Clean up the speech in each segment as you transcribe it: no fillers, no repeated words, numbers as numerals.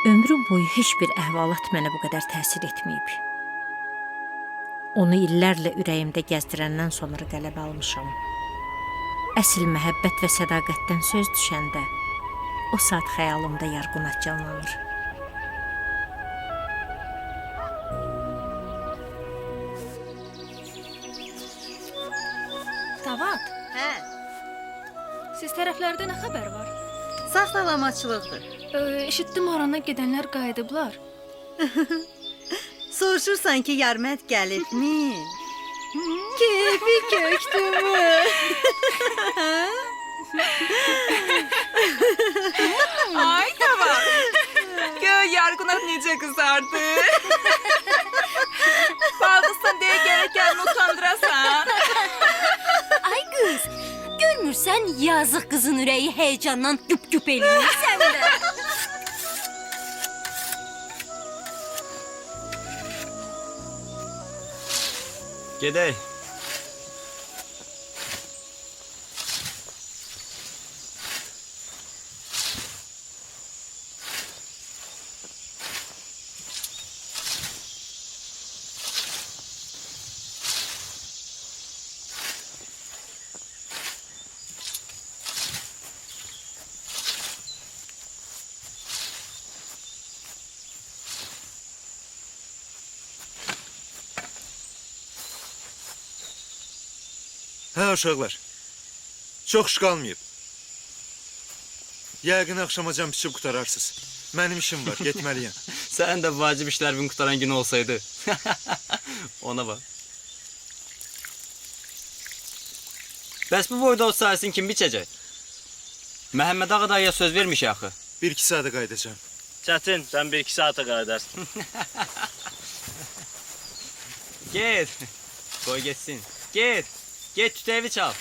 Ömrüm boyu heç bir əhvalat mənə bu qədər təsir etməyib. Onu illərlə ürəyimdə gəzdirəndən sonra qələbə almışam. Əsl məhəbbət və sədaqətdən söz düşəndə, o saat xəyalımda Yarqunat canlanır. Tavat, Hə, siz tərəflərdə nə xəbər var? sağlamaçılıqdır. Eşitdim orana gedənlər qayıdıblar. Soruşursan ki, Yarmət gəlibmi? Keyfi köktümü. Ay tamam. Göy Yarqunat necə qızardı. Bağlısan deyə gərəkən utandırasan. Ay kız, görmürsən yazıq kızın ürəyi heyecandan güp eləyir sən də. Gedək. Hə uşaqlar, çox iş qalmayıb. Yəqin axşamacan biçib qutararsınız. Mənim işim var, getməliyəm. Sən də vacib işlərin qutaran gün olsaydı. Ona bax. Bəs bu boyda o sayısın kim biçəcək? Məhəmməd Ağa dayıya söz vermiş axı. 1-2 saata qayıdacağım. Çətin, sən 1-2 saata qayıdarsın. Get. Qoy getsin. Get. Get tütəvi çal.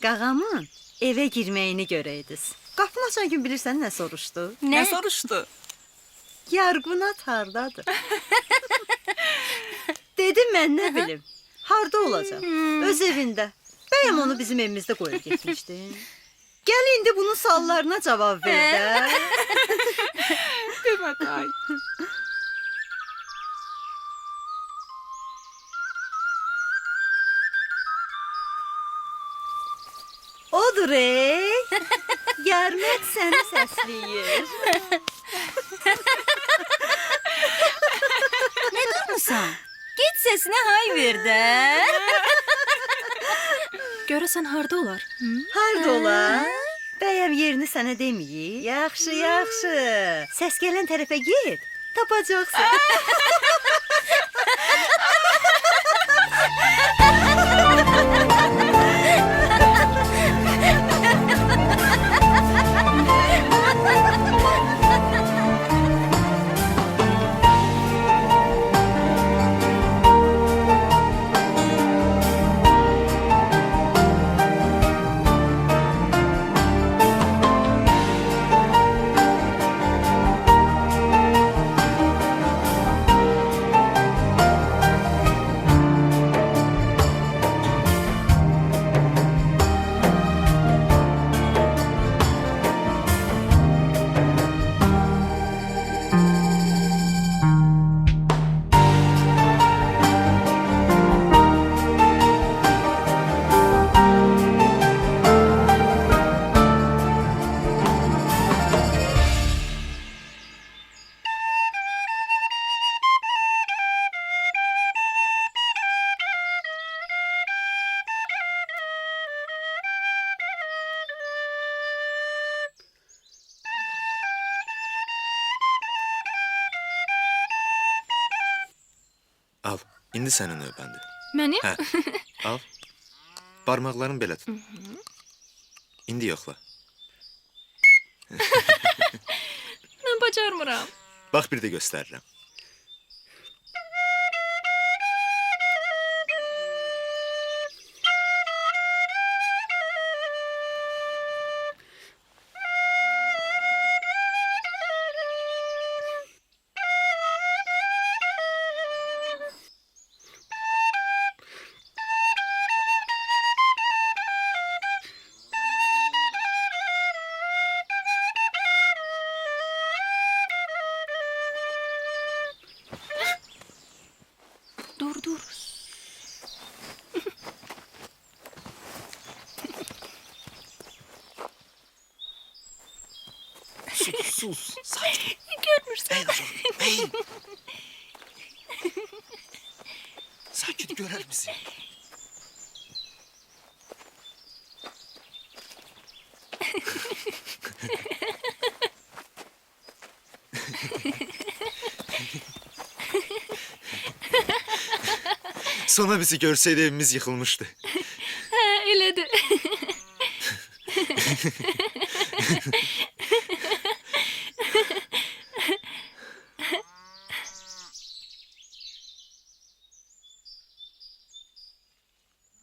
Qağamın evə girməyini görəydiniz. Qapını açan gün bilirsən nə soruşdu? Nə soruşdu? Yarqunat hardadır? Dedim mən nə bilim. Harda olacaq? Öz evində. Bəyəm onu bizim evimizdə qoyub getmişdin. Gəl indi bunun suallarına cavab ver də. Demə day. Odur ey. Yarmət səni səsləyir. Ne durmusan? Git sesine hay ver de. Görəsən harda olar? Harda olar? Bəyəm yerini sənə deməyir? Yaxşı, yaxşı. Səs gələn tərəfə get. Tapacaqsan. Al, indi sənin növbəndir. Mənim? Hə, al. Barmaqların belə tut. İndi yoxla. Mən bacarmıram. Bax, bir də göstərirəm. Sus. Sakin. Görmürsən. Ey uşağım. Ey. Sakin görer misin? Sonra bizi görseydi evimiz yıkılmıştı. Hə, elədir.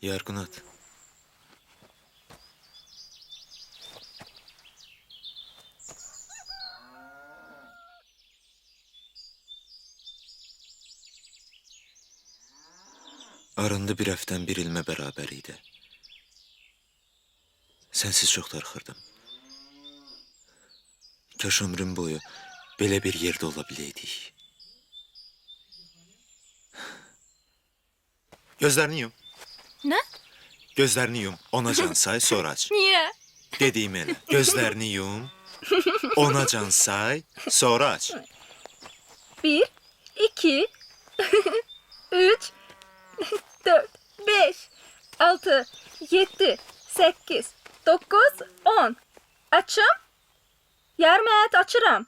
Yarqunat. Aranda bir həftən bir ilmə bərabər idi. Sənsiz çox darıxırdım. Kaş ömrüm boyu belə bir yerdə ola biləydik. Gözlərini yum. Nə? Gözlərini yum. Ona can say, sonra aç. Niyə? Dediyim elə. Gözlərini yum. Ona can say, sonra aç. 1, 2, 3, 4, 5, 6, 7, 8, 9, 10. Açım. Yarım et açıram.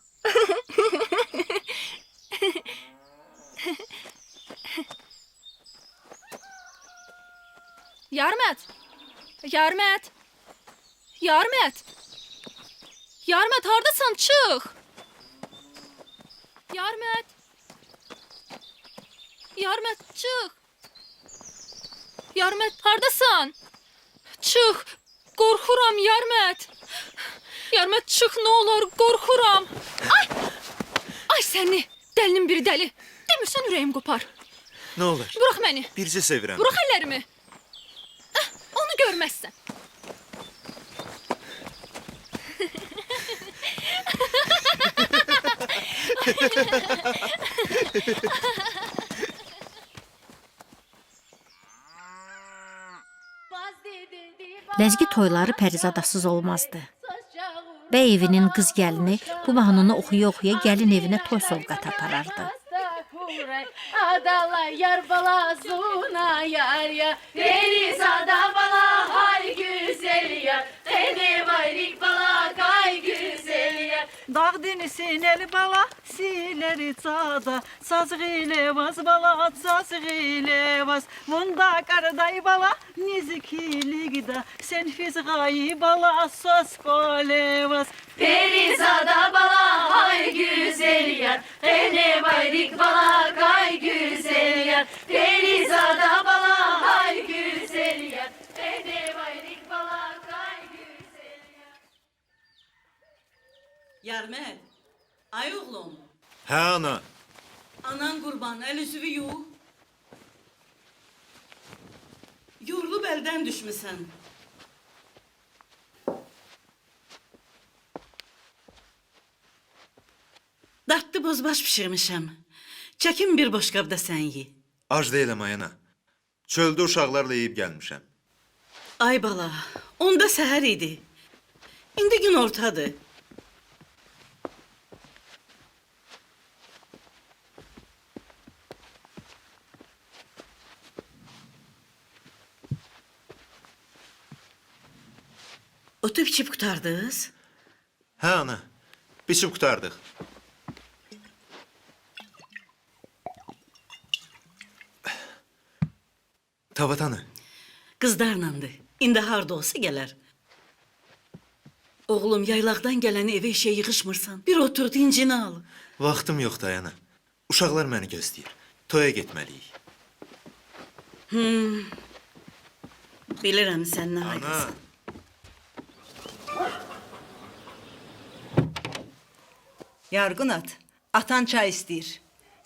Yarım et. Yarım et. Yarım et. Yarım et hardasan çıx. Yarım et. Yarım et çıx. Yarım et hardasan? Çıx. Qorxuram yarım et. Yarım et çıx nə olar qorxuram. Ay! Ay səni. Dəlinin biri dəli. Demirsən ürəyim qopar. Nə olur? Burax məni. Bircə sevirəm. Burax əllərimi. Onu görməzsən. Ləzgi toyları Pərizadasız olmazdı. Bəy evinin qız gəlini bu mahnını oxuya-oxuya gəlin evinə toy sovqatı aparardı. Adala yar bala zuna yar ya Perizada bala hay güzel ya Ene bayrik bala kay güzel ya Dağ denisin el bala, sileri çada, sazıq ilə vaz bala, sazıq ilə vaz. Bunda qarday bala, niziklikdə, sen fizqayı bala, söz kolevaz. Perizada bala hay güzel ya Ene bayrik bala kay güzel ya Perizada bala hay güzel ya Ene bayrik bala kay güzel ya Yarmed, ay oğlum, Hə ana. anan qurban, əl üzüvü yuh. Yorulub əldən düşmüsən. Dadlı bozbaş pişirmişəm. Çəkin bir boşqabda sən ye. Ac deyiləm ay ana. Çöldə uşaqlarla yeyib gəlmişəm. Ay bala, onda səhər idi. İndi gün ortadır. Otu biçib qutardınız? Hə ana. Biçib qutardıq. Tavatanı. Qızlarlandı. İndi harda olsa gələr. Oğlum, yaylaqdan gələni evə işə yığışmırsan. Bir otur, dincini al. Vaxtım yoxdur ay ana. Uşaqlar məni gözləyir. Toya getməliyik. Bilirəm sən nə Ana. haydasın. Yarqunat, atan çay istəyir.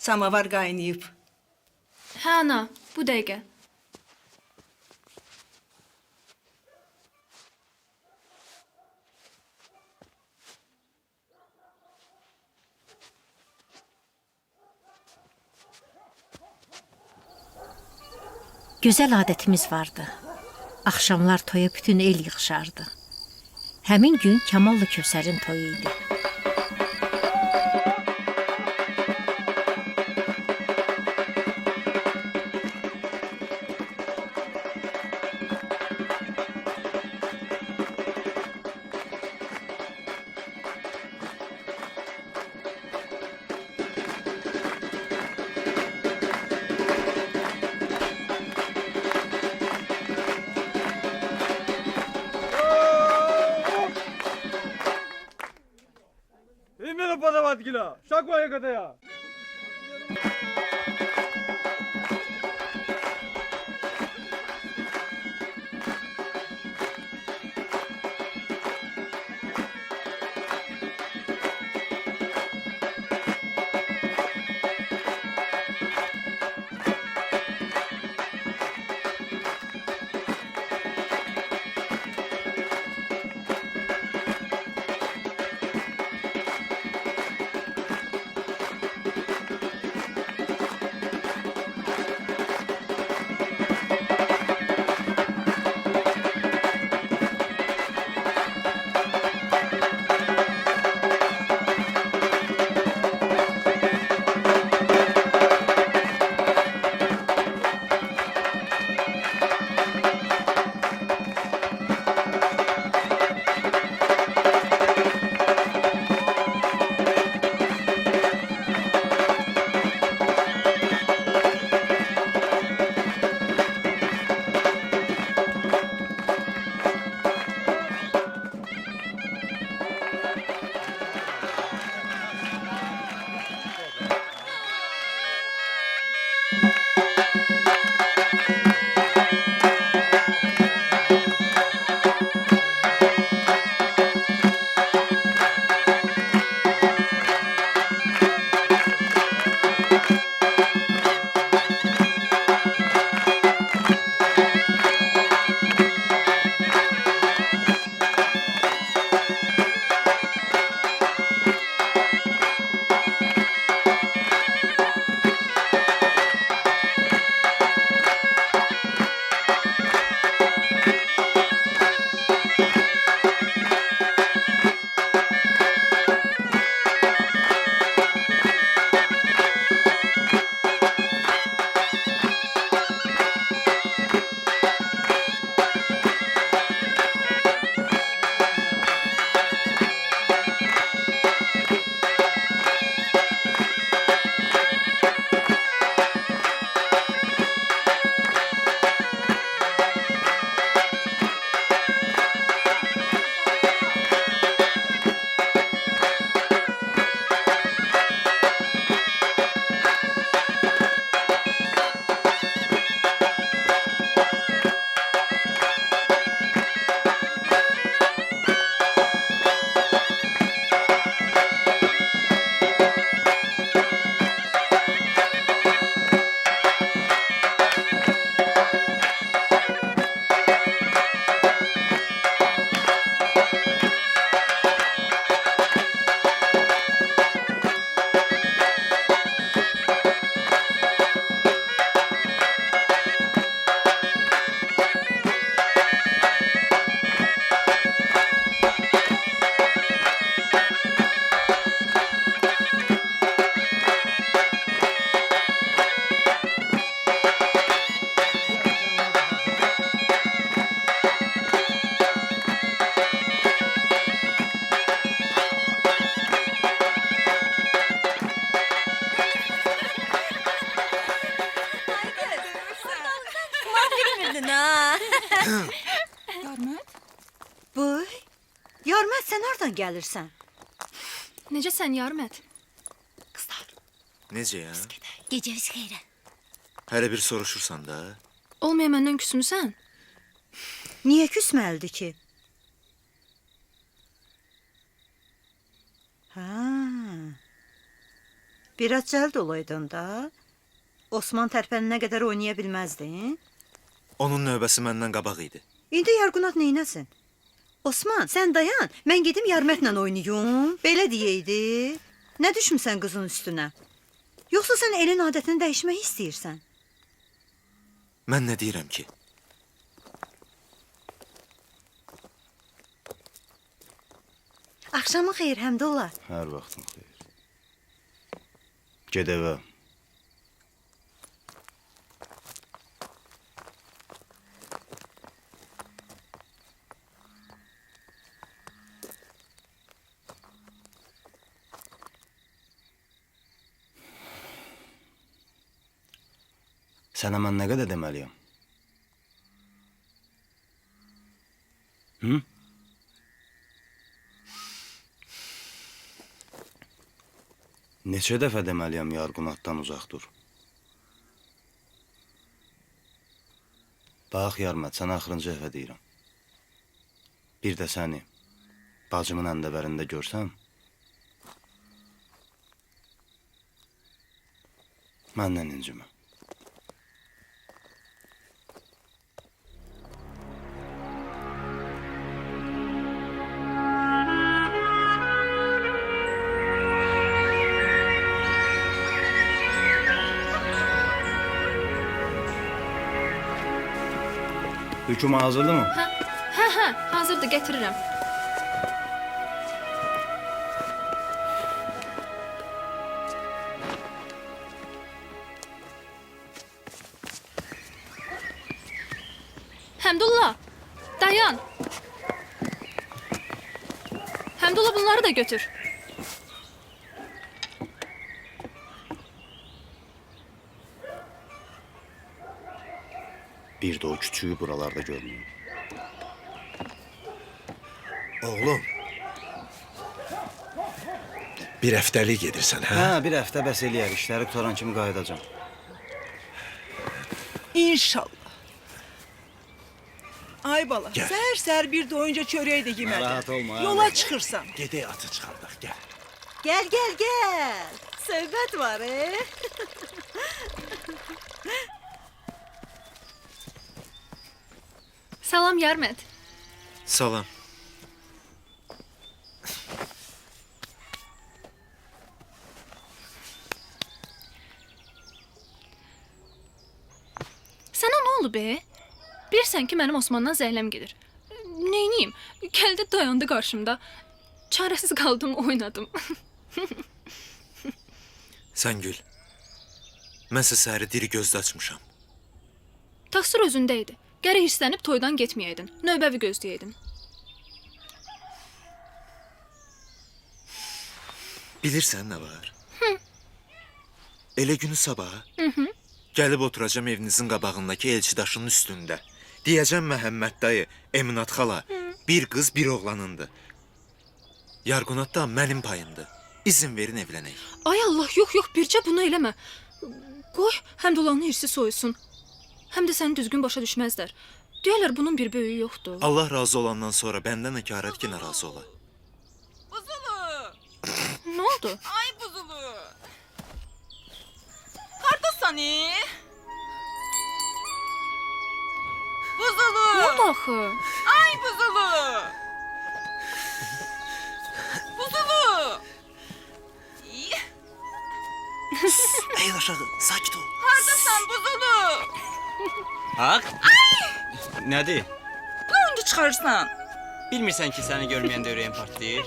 Samavar qaynayıb. Hə ana, bu dəqiqə. Gözəl adətimiz vardı. Axşamlar toya bütün el yığışardı. Həmin gün Kamalla Kövsərin toyu idi. atgila. Şakmaya kadaya. Boy, Yarmət, sən hardan gəlirsən? Necəsən Yarmət? Necə ya? Gecəniz xeyrə. Hələ bir soruşursan da. Olmaya məndən küsmüsən? Niyə küsməlidir ki? Biraz cəld olaydın da. Osman tərpənənə qədər oynaya bilməzdin. Onun növbəsi məndən qabaq idi. İndi Yarqunat neynəsin? Osman, sən dayan, mən gedim Yarmətlə oynayım. Belə deyəydi. Nə düşmüsən qızın üstünə? Yoxsa sən elin adətini dəyişmək istəyirsən? Mən nə deyirəm ki? Axşamın xeyir, Həmdullah. Hər vaxtın xeyir. Ged evə. Sənə mən nə qədər deməliyəm? Hı? Neçə dəfə deməliyəm yarğunatdan uzaq dur. Bax Yarmət, sənə axırıncı dəfə deyirəm. Bir də səni bacımın əndəvərində görsəm, məndən incimə. Hüküm hazırdı mı? Hə, hazırdır, gətirirəm. Həmdullah, dayan. Həmdullah, bunları da götür. Bir də o küçüyü buralarda görməyim. Oğlum. Bir həftəlik gedirsən, hə? Hə, bir həftə bəs eləyər, işləri qutaran kimi qayıdacam. İnşallah. Ay bala, Gel. səhər-səhər bir doyunca çörək də yemədin. Narahat olma, hə, Yola bala. çıxırsan. Gedək atı çıxardaq, gəl. Gel gel gel. Söhbət var Salam Yarmət. Salam. Sənə nə oldu be? Bilirsən ki, mənim Osmandan zəhləm gedir. Neyniyim? Gəldi dayandı qarşımda. Çarəsiz qaldım, oynadım. Sən gül. Mənsə səhəri diri gözdə açmışam. Təqsir özündə idi. Gərək hirslənib toydan getməyəydin. Növbəvi gözləyəydin. Bilirsən nə var? Elə günü sabah gəlib oturacam evinizin qabağındakı elçi daşının üstündə. Deyəcəm Məhəmməd dayı, Eminat xala, bir qız bir oğlanındır. Yarğunat da mənim payımdır. İzin verin evlənək. Ay Allah, yox, bircə bunu eləmə. Qoy, Həmdullahın hirsi soyusun. Həm də səni düzgün başa düşməzlər. Deyərlər, bunun bir böyüyü yoxdur. Allah razı olandan sonra bəndən əkarət ki, narazı ola. Buzulu. Nə oldu? Ay buzulu. Hardasan? Buzulu. Nə oldu axı? Ay buzulu. Buzulu. Əyil aşağı, sakit ol. Hardasan buzulu? Bax. Nədir? Nə onu çıxarırsan? Bilmirsən ki, səni görməyəndə ürəyim partlayır.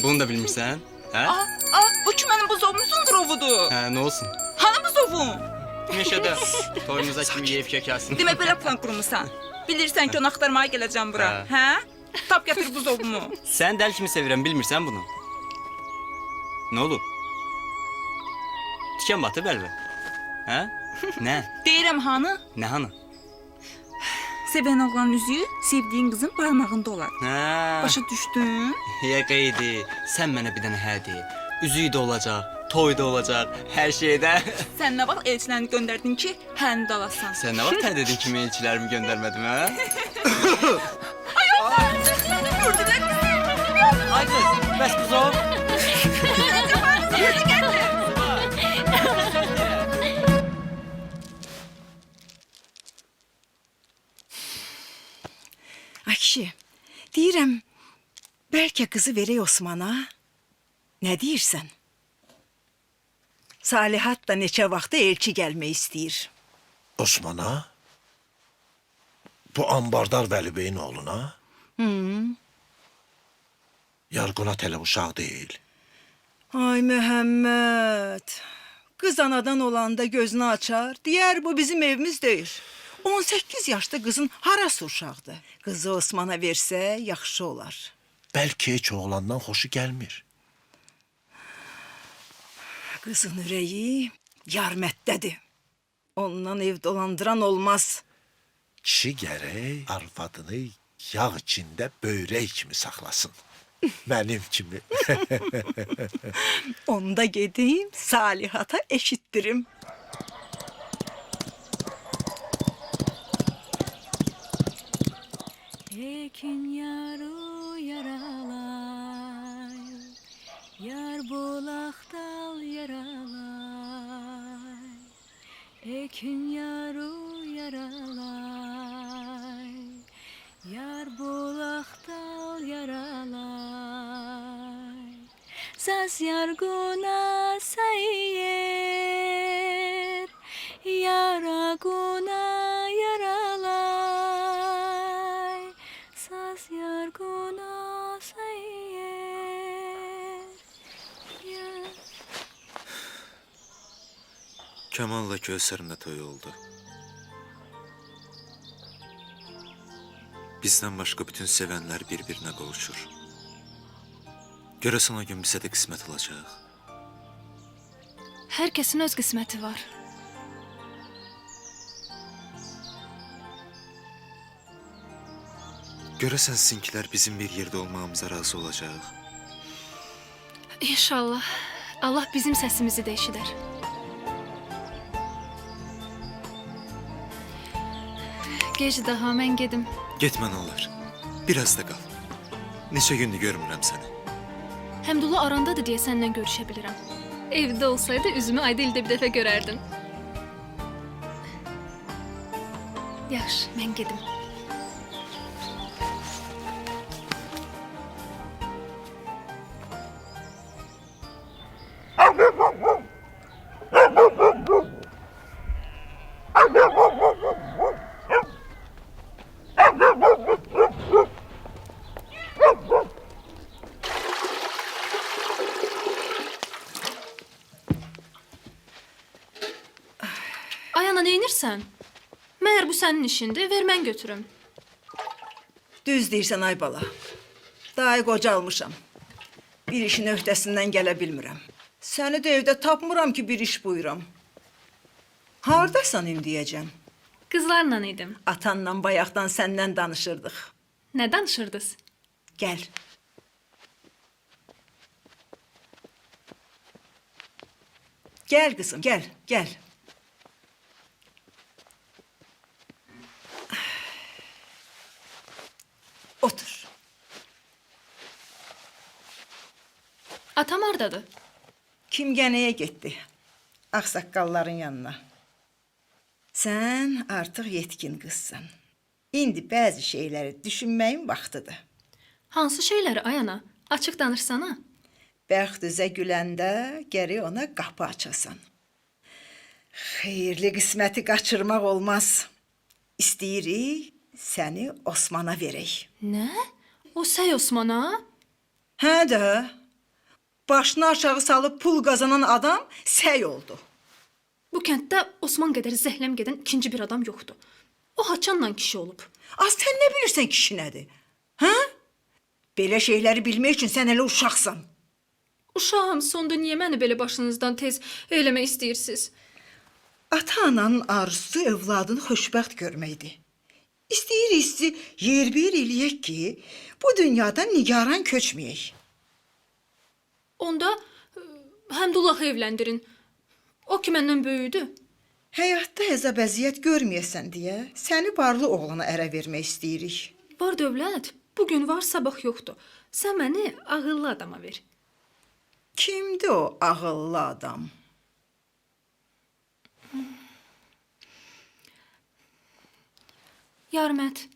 Bunu da bilmirsən, hə? Bu ki mənim buzovumun drovudur. Hə, nə olsun? Hanı buzovum? Meşədə toyumuza kimi yeyib kökəlsin. Demək belə plan qurmusan. Bilirsən ki, onu axtarmaya gələcəm bura, hə? Tap gətir buzovumu. Sən dəli kimi sevirəm, bilmirsən bunu? Nə olub? Tikan batıb əlvə. Hə? Nə? Deyirəm hanı? Nə hanı? Sevən oğlanın üzüyü sevdiyin qızın barmağında olar. Hə. Başa düşdün? Yəqəydi. Sən mənə bir dənə hə de. Üzüyü də olacaq, toy da olacaq, hər şeydə. Sən nə vaxt elçilərini göndərdin ki, həni də alasan? Sən nə vaxt tə dedin ki, mən elçilərimi göndərmədim, hə? Gördülər mi? Ay qız, bəs qız o? Ay kişi, deyirəm, bəlkə qızı verək Osmana. Nə deyirsən? Salihat da neçə vaxtı elçi gəlmək istəyir. Osmana? Bu ambardar Vəlibeyin oğluna? Yarğunat elə uşaq deyil. Ay Məhəmməd, qız anadan olanda gözünü açar, deyər bu bizim evimiz deyil. 18 yaşda qızın harası uşaqdır? Qızı Osmana versə yaxşı olar. Bəlkə heç oğlandan xoşu gəlmir. Qızın ürəyi Yarmətdədir. Ondan ev dolandıran olmaz. Kişi gərək arvadını yağ içində böyrək kimi saxlasın. Mənim kimi. Onu da gedeyim Salihata eşittirim. Ekin yaru yaralay, yar bulaktal yaralay. Ekin yaru yaralay, yar bulaktal yaralay. Saz yarguna sayır, yaraguna yaralay. Saz yarguna sayır, Kemal'la Kövsər'in də toyu oldu. Bizdən başqa bütün sevənlər bir-birinə qovuşur. Görəsən o gün bizə də qismət olacaq. Herkesin öz kısmeti var. Görəsən sizinkilər bizim bir yerdə olmağımıza razı olacaq. İnşallah. Allah bizim sesimizi de eşider. Gec daha mən gedim. Getmən olar. Biraz da qal. Neçə gündür görmürəm səni. Həmdullah arandadır diye seninle görüşebilirim. Evde olsaydı üzümü ayda ilde bir defa görerdin. Yaxşı, mən gedim. Ay ana, neynirsən? Məyər bu sənin işindir, ver mən götürüm. Düz deyirsən ay bala. Daha qocalmışam. Bir işin öhdəsindən gələ bilmirəm. Səni də evdə tapmıram ki, bir iş buyuram. Hardasan indiyəcəm? Qızlarla idim. Atanla bayaqdan səndən danışırdıq. Nə danışırdınız? Gəl. Gəl qızım, gəl, gəl. Otur. Atam hardadır? Kimgənəyə getdi. Ağsaqqalların yanına. Sən artıq yetkin qızsan. İndi bəzi şeyləri düşünməyin vaxtıdır. Hansı şeyləri ay ana? Açıq danışsana. Bəxt üzə güləndə gərək ona qapı açasan. Xeyirli qisməti qaçırmaq olmaz. İstəyirik səni Osmana verək. Nə? O səy Osmana? Hə də. Başını aşağı salıb pul qazanan adam səy oldu. Bu kənddə Osman qədər zəhləm gedən ikinci bir adam yoxdur. O haçanla kişi olub. Az sən nə bilirsən kişi nədir? Hə? Belə şeyləri bilmək üçün sən elə uşaqsan. Uşağım, sonda niyə məni belə başınızdan tez eləmək istəyirsiniz? Ata-ananın arzusu övladını xoşbəxt görməkdir. İstəyirik sizi yer-bir eləyək ki, bu dünyadan nigaran köçməyək. Onda Həmdullahı evləndirin. O ki məndən böyüdü. Həyatda əzab əziyyət görməyəsən deyə səni varlı oğlana ərə vermək istəyirik. Var dövlət, bugün var, sabah yoxdur. Sən məni ağıllı adama ver. Kimdir o ağıllı adam? Yarmət.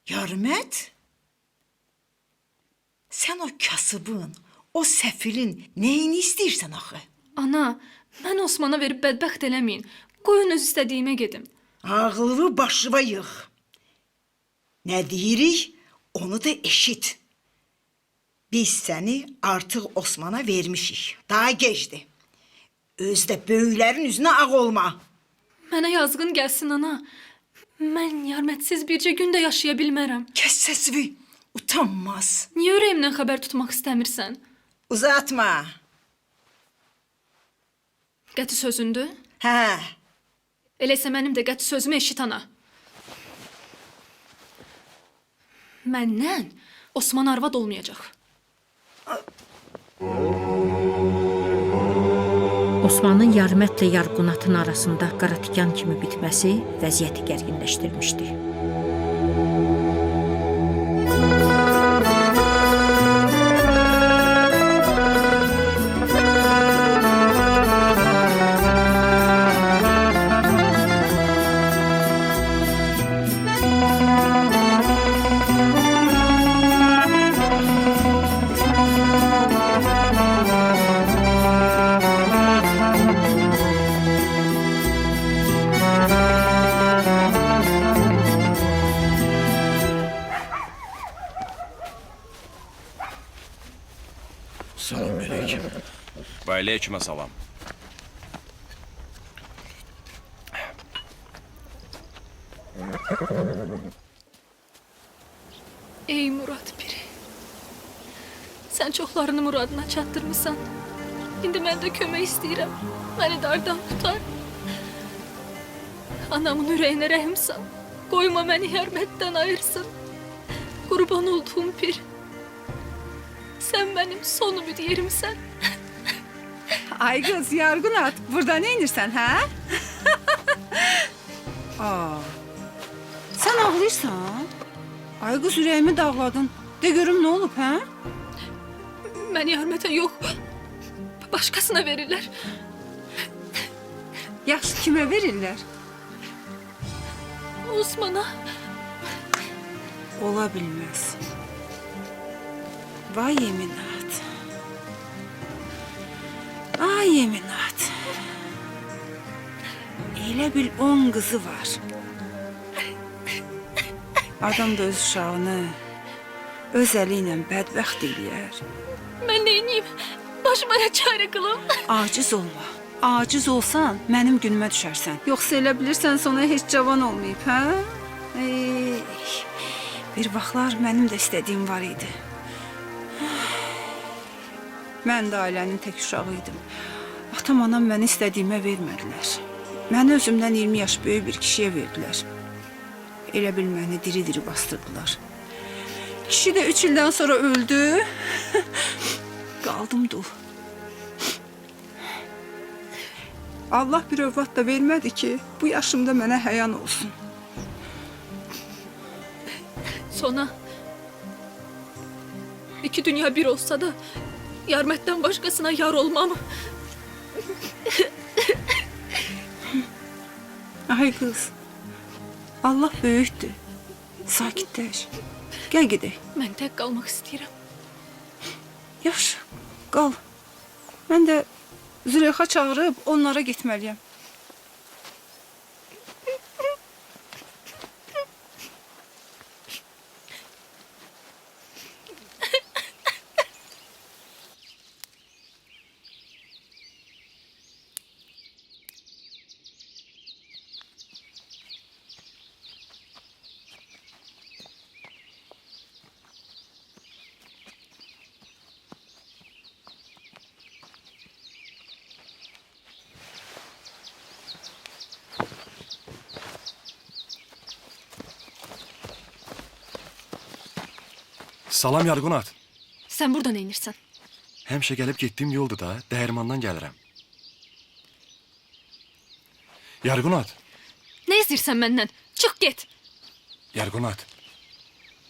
Yarmət? Sən o kasıbın, o səfilin neyini istəyirsən axı? Ana, mən Osmana verib bədbəxt eləməyin. Qoyun öz istədiyimə gedim. Ağlını başıma yığ. Nə deyirik, onu da eşit. Biz səni artıq Osmana vermişik. Daha gecdi. Özdə böyüklərin üzünə ağ olma. Mənə yazğın gəlsin ana. Mən yarmətsiz bircə gün də yaşaya bilmərəm. Kəs səsini, utanmaz. Niyə ürəyimdən xəbər tutmaq istəmirsən? Uzatma. Qəti sözündür? Hə. Eləsə mənim də qəti sözümü eşit ana. Məndən Osman arvad olmayacaq. Osmanın Yarmətlə Yarqunatın arasında qaratikan kimi bitməsi vəziyyəti gərginləşdirmişdi. Selamünaleyküm. Və aleykümə salam. Ey Murad piri. Sən çoxlarını muradına çatdırmısan. İndi mən də kömək istəyirəm. Məni dardan tutar. Anamın ürəyinə rəhim sal. Qoyma məni Yarmətdən ayırsın. Qurban olduğum pir. Sən mənim son ümid yerimsən. Ay kız Yargunat, burada ne inirsən, hə? Sen ağlıysan? Ay kız ürəyimi dağladın. De görüm ne olub, hə? Məni Yarmətə yox, başqasına verirlər. Yaxşı, kimə verirlər? Osman'a. Ola bilməz. Vay yeminat. Ay yeminat. Elə bil 10 kızı var. Adam da öz uşağını öz əli ilə bədbəxt eləyər. Mən neyniyim? Başıma nə çarə qılım? Aciz olma. Aciz olsan mənim günümə düşərsən. Yoxsa elə bilirsən sonra heç cavan olmayıb, hə? Ey, bir vaxtlar mənim də istədiyim var idi. Mən də ailənin tək uşağıydım. Atam, anam məni istədiyimə vermədilər. Məni özümdən 20 yaş böyük bir kişiyə verdilər. Elə bil məni diri-diri bastırdılar. Kişi də 3 ildən sonra öldü. Qaldım dul. Allah bir övlad da vermədi ki, bu yaşımda mənə həyan olsun. Sonra iki dünya bir olsa da Yarmətdən başqasına yar olmam. Ay kız, Allah böyükdür. Sakitləş. Gəl gedək. Mən tək qalmaq istəyirəm. Yaxşı, qal. Mən də Züleyxa çağırıb onlara getməliyəm. Salam Yarqunat. Sən burada nə edirsən? Həmişə gəlib getdiyim yoldur da, dəyirmandan gəlirəm. Yarqunat. Nə istəyirsən məndən? Çıx get. Yarqunat.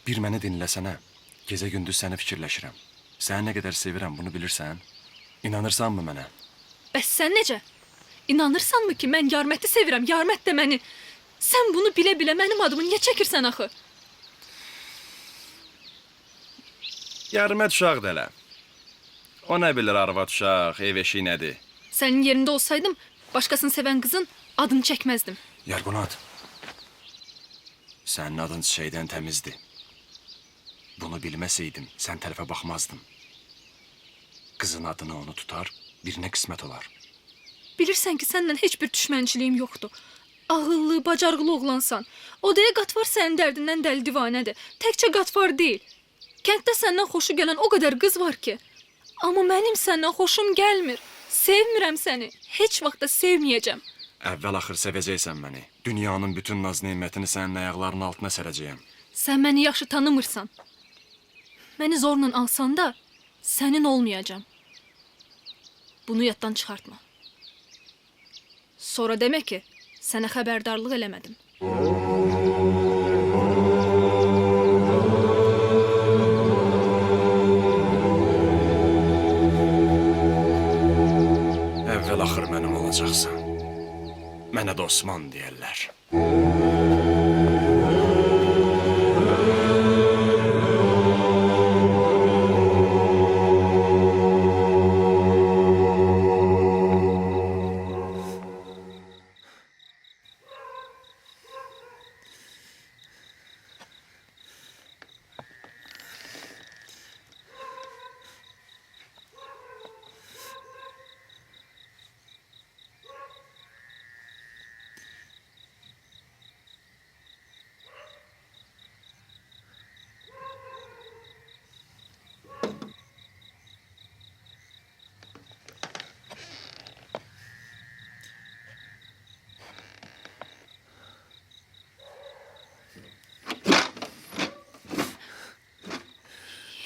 Bir məni dinləsənə. Gecə gündüz səni fikirləşirəm. Səni nə qədər sevirəm, bunu bilirsən? İnanırsanmı mənə? Bəs sən necə? İnanırsanmı ki, mən Yarməti sevirəm, Yarmət də məni? Sən bunu bilə-bilə mənim adımı niyə çəkirsən axı? Yarmət uşaqdır elə. O nə bilir arvad uşaq, ev eşiyi nədir? Sənin yerində olsaydım, başqasını sevən qızın adını çəkməzdim. Yarqunat. Sənin adın çiçəkdən təmizdir. Bunu bilməsəydim, sən tərəfə baxmazdım. Qızın adını onu tutar, birinə qismət olar. Bilirsən ki, səndən heç bir düşmənçiliyim yoxdur. Ağıllı, bacarıqlı oğlansan. O deyə Qatvar sənin dərdindən dəli divanədir. Təkcə Qatvar deyil. Kənddə səndən xoşu gələn o qədər qız var ki. Amma mənim səndən xoşum gəlmir. Sevmirəm səni. Heç vaxt da sevməyəcəm. Əvvəl-axır sevəcəksən məni. Dünyanın bütün naz-nemətini sənin ayaqlarının altına sərəcəyəm. Sən məni yaxşı tanımırsan. Məni zorla alsan da sənin olmayacağam. Bunu yaddan çıxartma. Sonra demək ki, sənə xəbərdarlıq eləmədim. Əvvəl-axır mənim olacaqsan. Mənə də Osman deyərlər.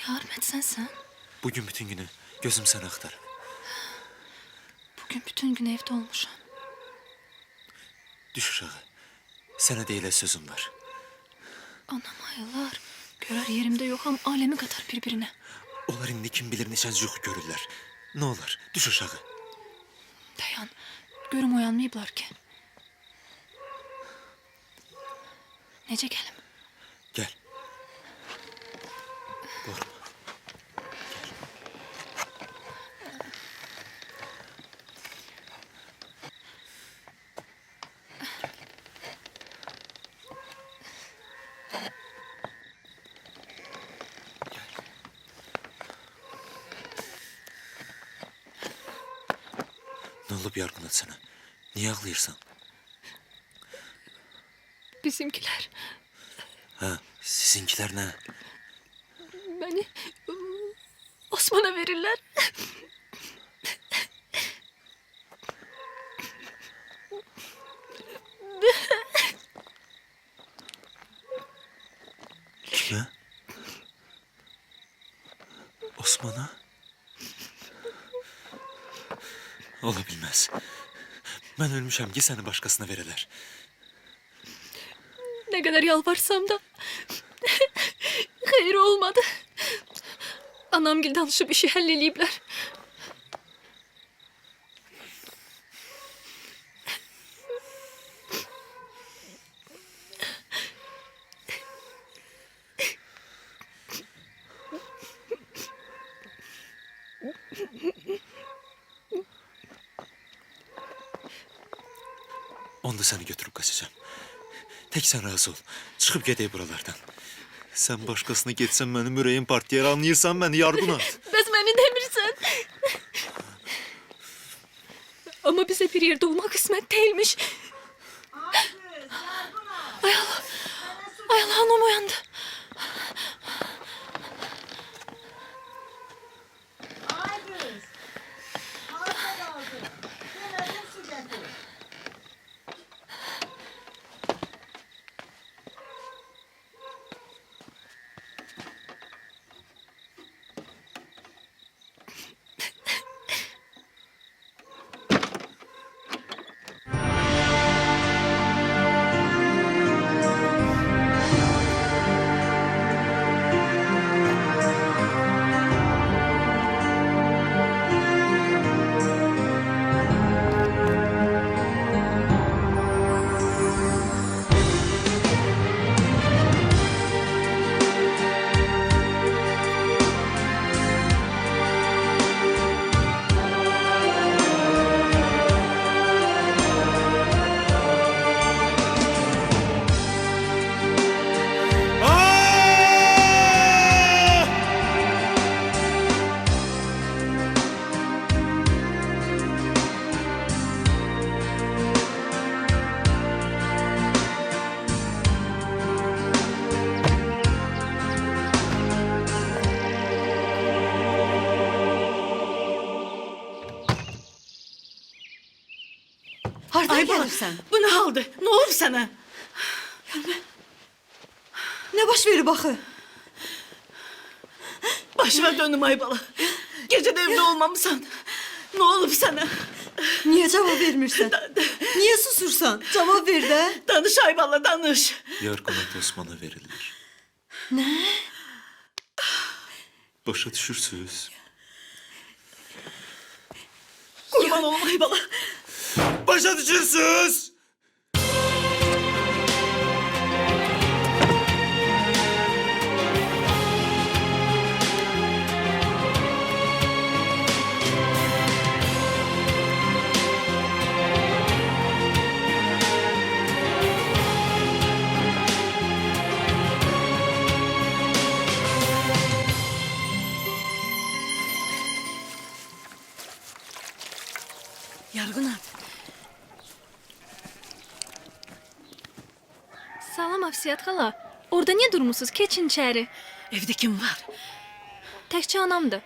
Yarmət sənsən? Bugün bütün günü gözüm səni axtarır. Bugün bütün gün evdə olmuşam. Düş aşağı. Sənə deyilə sözüm var. Anam ayılar. Görər yerimdə yoxam, aləmi qatar bir-birinə. Onlar indi kim bilir neçənci yuxu görürlər. Nə olar, düş aşağı. Dayan, görüm oyanmayıblar ki. Necə gəlim? Gel. Qorxma. Ne olub Yarqunat sana? Niye ağlayırsan? Bizimkiler Ha, sizinkiler ne? beni Osman'a verirler. Kime? Osman'a? Ola bilməz. Mən ölmüşəm ki, səni başqasına verələr. Ne kadar yalvarsam da hayır olmadı. Anamgil danışıp işi halleleyipler. Onda səni götürüb qaçacağım. Tek sen razı ol. Çıxıb gedək buralardan. Sen başkasına getsən mənim ürəyim partiyar, anlayırsan məni Yarqunat. Bez beni demirsen. Ama bize bir yerde olmak kısmet değilmiş. Ay Allah. Ay Allah, anam uyandı. Hardan gəlirsən? Bu nə haldır? Nə olub sənə? Ne baş verib axı? Başıma döndüm ay bala. Gece de evde olmamışsan. Ne olub sana? Niye cevap vermirsən? Niye susursan? Cevap ver de. Danış ay bala, danış. Yarqanat Osmana verilir. Ne? Başa düşürsünüz. Kurban olum ay bala. Başa düşürsünüz. Yarğınat. Salam Afsiyat xala. Orada niyə durmusunuz? Keçin içəri. Evde kim var? Təkcə anamdır.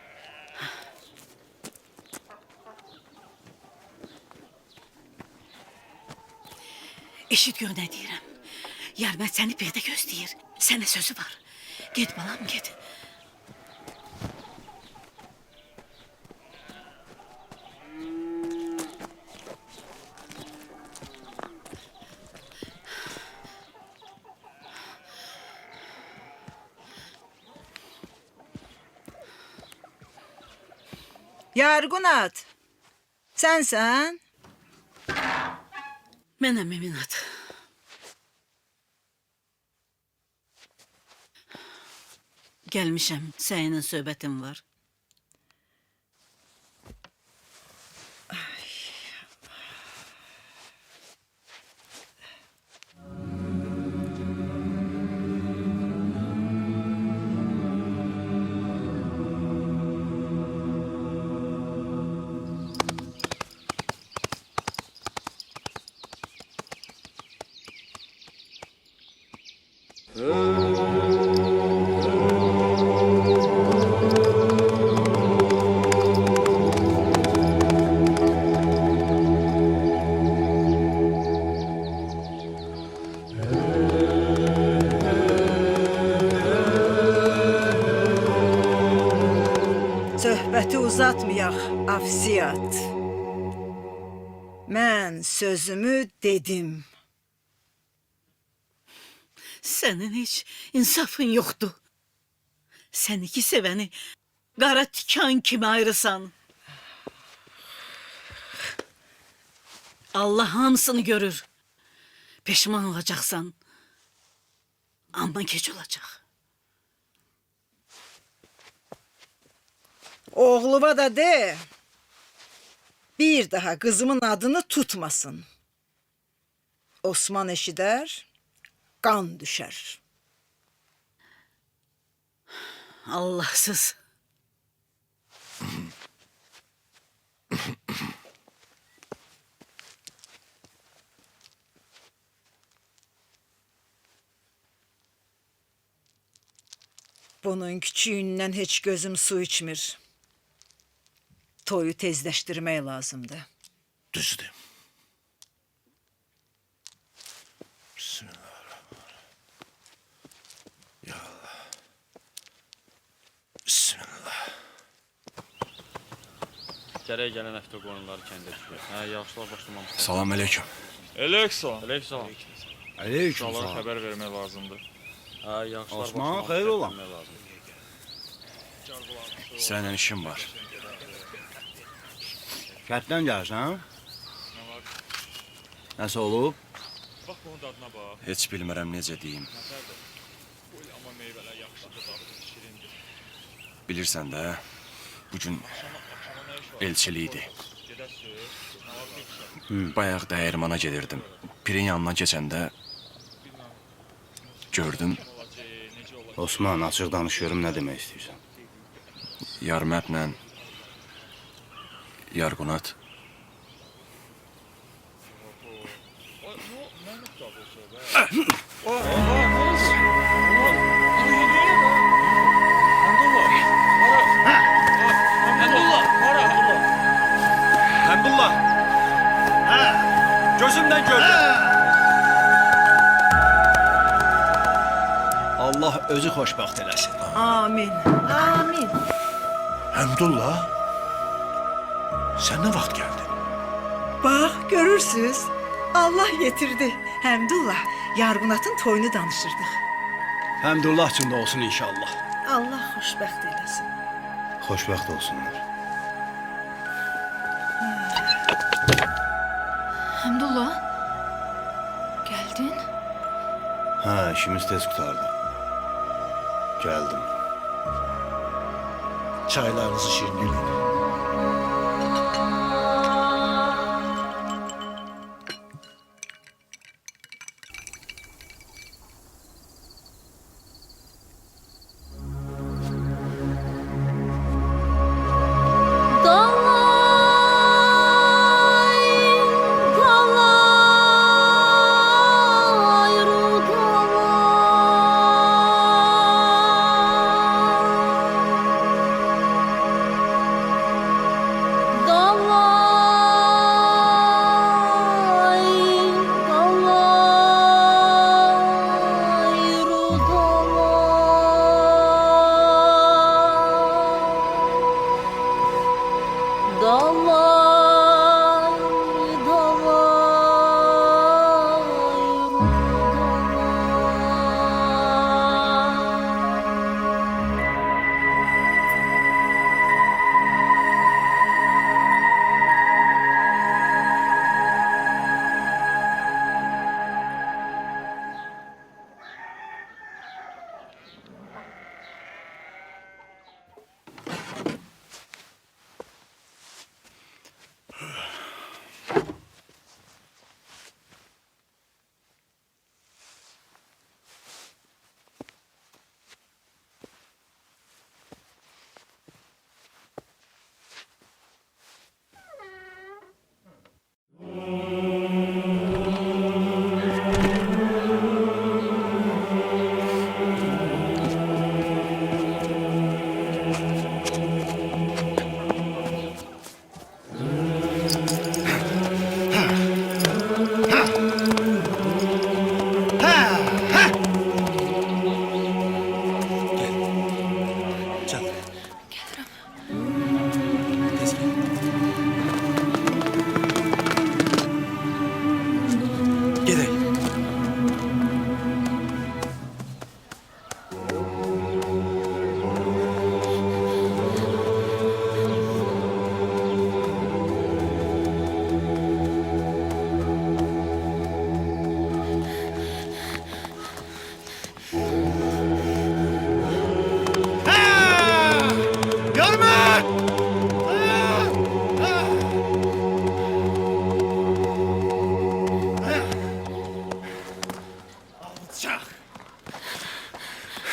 Eşit gör ne deyirəm. Yarmət səni birdə gözləyir. Sənə sözü var. Get balam, get. Yarqunat. Sənsən? Mənəm Eminat. Gəlmişəm, səninlə söhbətim var. Söhbəti uzatmayaq, Afsiyat. Mən sözümü dedim. Sənin heç insafın yoxdur. Sən iki sevəni qara tikan kimi ayrısan. Allah hamısını görür. Peşman olacaqsan. Amma gec olacaq. Oğluva da de, bir daha kızımın adını tutmasın. Osman eşider, kan düşer. Allahsız. Bunun küçüğünden hiç gözüm su içmir. Toyu tezleştirmeye lazımdı. Düzdür. Bismillahirrahmanirrahim. Ya Allah. Bismillah. Gərək gələn həftə qoyunları kəndə düşür. Hə, yağışlar başlamamış. Salam əleykum. Aleyküm. Aleyküm. Aleyküm Uşaqlara xəbər vermək lazımdır. Hə, yağışlar Osman, xeyir ola. Səninlə işim var. Kətdən gəlsən? Nəsə olub? Bax bunun dadına bax. Heç bilmirəm necə deyim. Amma meyvələr yaxşıdır, dadı şirindir. Bilirsən də, bugün elçilikdir. Gedəsiz. Bayaq dəyirmana gedirdim. Pirin yanına keçəndə gördüm. Osman, açıq danış görüm nə demək istəyirsən? Yarmətlə Yarqunat Həmdullah. Hə. Gözümdən gördüm. Allah özü xoşbəxt eləsin. Amin. Amin. Həmdullah, sən nə vaxt gəldin? Bax, görürsüz. Allah yetirdi. Həmdullah, Yarğunatın toyunu danışırdıq. Həmdullah üçün də olsun inşallah. Allah xoşbəxt eləsin. Xoşbəxt olsunlar. Həmdullah. Gəldin? Hə, işimiz tez qurtardı. Gəldim. Çaylarınızı şirin edin.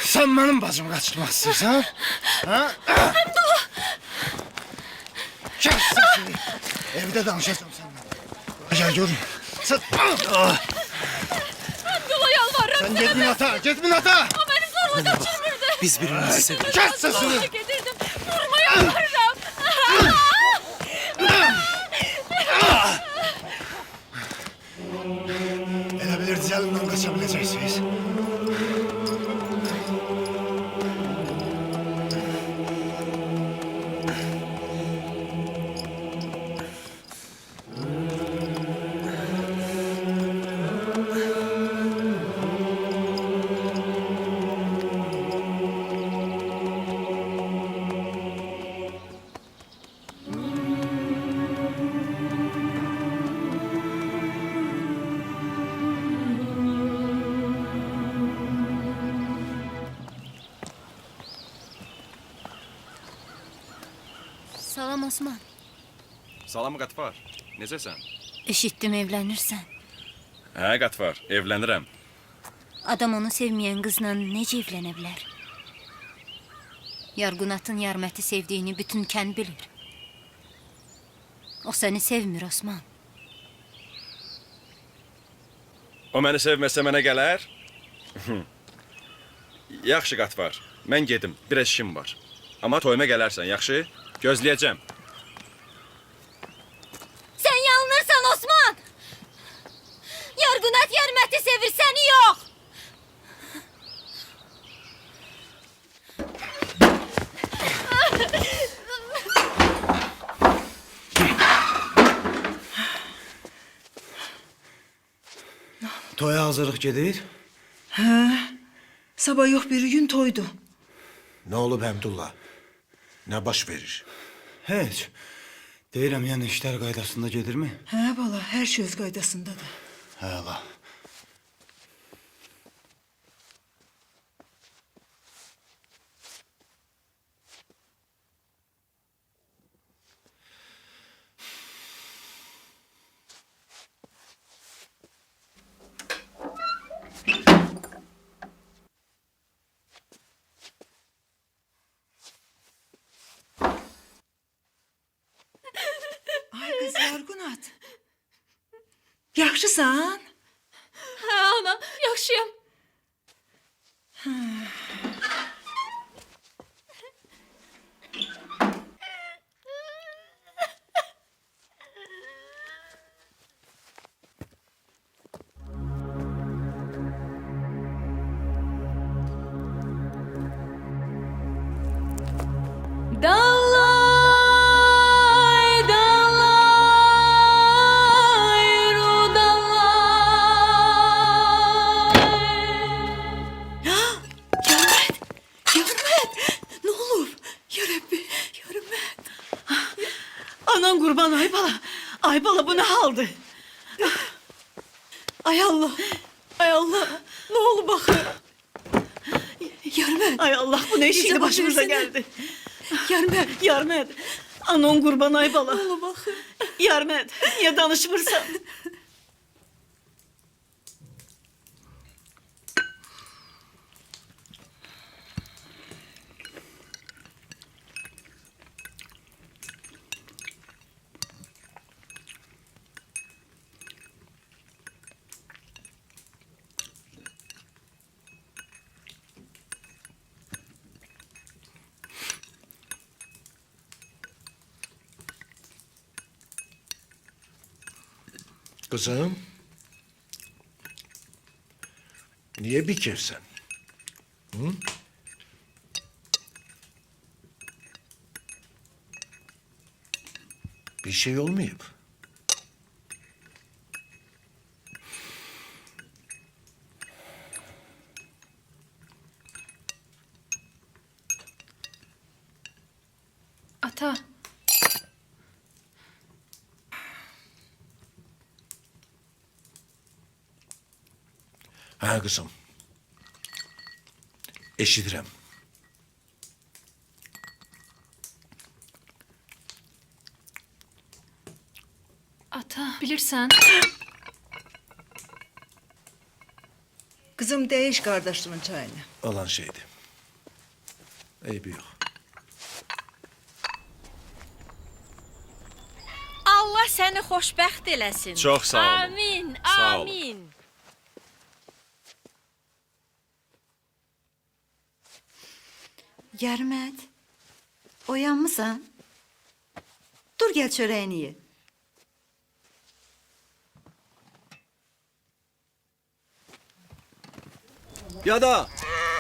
Sen benim bacımı kaçırmak istiyorsan? Ha? Həmdullah! Kes sesini. Evde danışacağım seninle. Gel görün. Sen... Həmdullah yalvarırım Sen sənə. git Minata, git Minata! O beni zorla kaçırmırdı. Biz birbirimizi seviyoruz. Kes sesini! Zorla gedirdim. Vurma yalvarırım. Elə bilirdi elimden kaçabileceksiniz. Salam Osman. Salam Qatvar. Necəsən? Eşitdim evlənirsən. Hə Qatvar, evlənirəm. Adam onu sevməyən qızla necə evlənə bilər? Yarğunatın Yarməti sevdiyini bütün kənd bilir. O səni sevmir Osman. O məni sevməsə mənə gələr? Yaxşı Qatvar, mən gedim, biraz işim var. Amma toyuma gələrsən, yaxşı? Gözləyəcəm. Sən yanılırsan Osman! Yarğunat Yarməti sevir, səni yox! Toya hazırlıq gedir. Hə. Sabah yox bir gün toydu. Nə olub Həmdullah? Nə baş verir? Heç. Deyirəm, yəni işlər qaydasında gedirmi? Hə bala, hər şey öz qaydasındadır. Hə, la. Ay qız Yarqunat. Yaxşısan? Hə, ana, yaxşıyam. Dalay, dalay, ru dalay. Yarmet! Ne olur? Ya Rabbi, Yarmet. Anan kurban Aybala. Aybala bu ne haldı? Ay Allah. Ay Allah. Ne olur bakın. Yarmet. Ay Allah bu ne şimdi başımıza geldi. Yarmet. Yarmet. Anan kurban Aybala. Ne olur bakın. Yarmet. Niye danışmırsan? Kızım. Niye bikirsen? Hı? Bir şey olmayıp. Ata, Ha kızım. Eşidirəm. ata, bilirsən? Kızım değiş kardeşimin çayını. Olan şeydi. Eybi yox. Allah səni xoşbəxt eləsin. Çox sağ olun. Amin, Sağ olun. amin. Yarmet, oyanmısan? Dur gel çöreğini ye. Ya da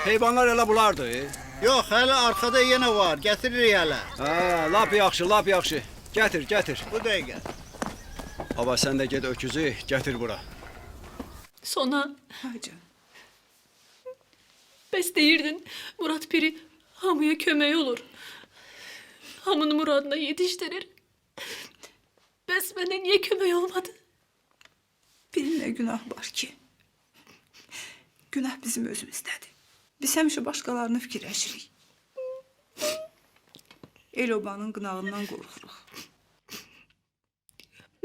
heyvanlar elə bulardı. Yox, hələ arxada yenə var. Gətiririk hələ. Ha, lap yaxşı, lap yaxşı. Gətir, gətir. Bu dəqiqə. Baba sən də get öküzü gətir bura. Sona, Ay canım. bəs deyirdin Murat Piri hamıya kömək olur. Hamının muradına yetiştirir. Bəs mənə niyə kömək olmadı? Benim ne günah var ki? Günah bizim özümüzdədir. Biz həmişə başqalarını fikirləşirik. El obanın qınağından qorxuruq.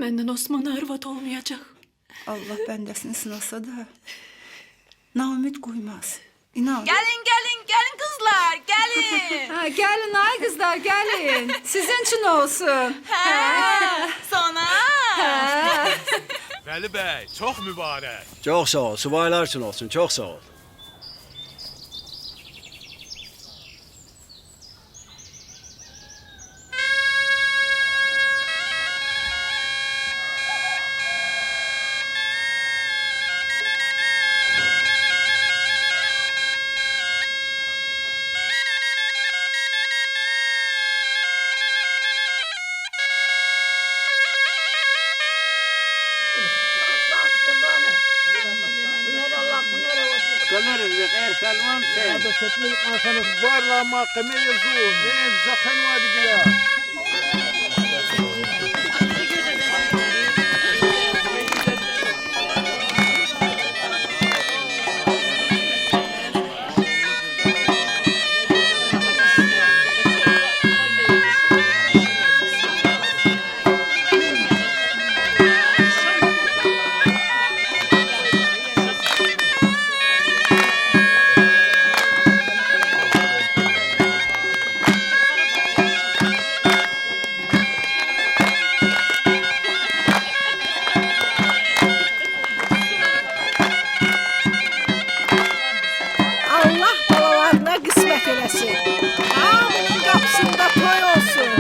Məndən Osman'a arvad olmayacaq. Allah bəndəsini sınasa da naümid qoymaz. İnan. Gelin gelin gelin kızlar gelin. Ha, gelin ay kızlar gelin. Sizin için olsun. Sonra. Vəli bəy, çox mübarək. Çox sağ ol, subaylar üçün olsun, çox sağ ol. خلال الغير خلوان هذا ستمي قاسم برا ما قمي يزور نيم زخن وادي قلا Allah balalarına qismət eləsin. Hamının qapısında toy olsun.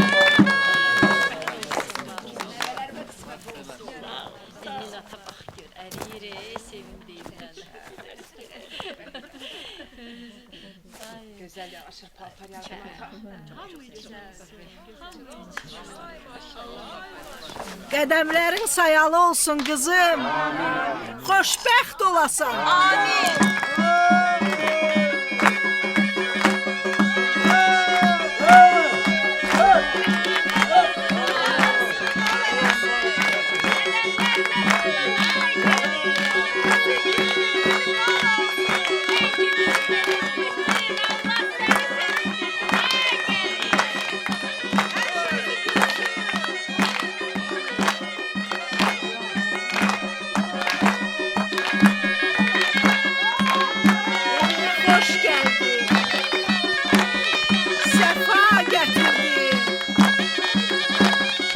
Güzel yaraşır paltar Qədəmlərin sayalı olsun qızım. Xoşbəxt olasan. Amin. Hoş geldin. Sefa getirdin.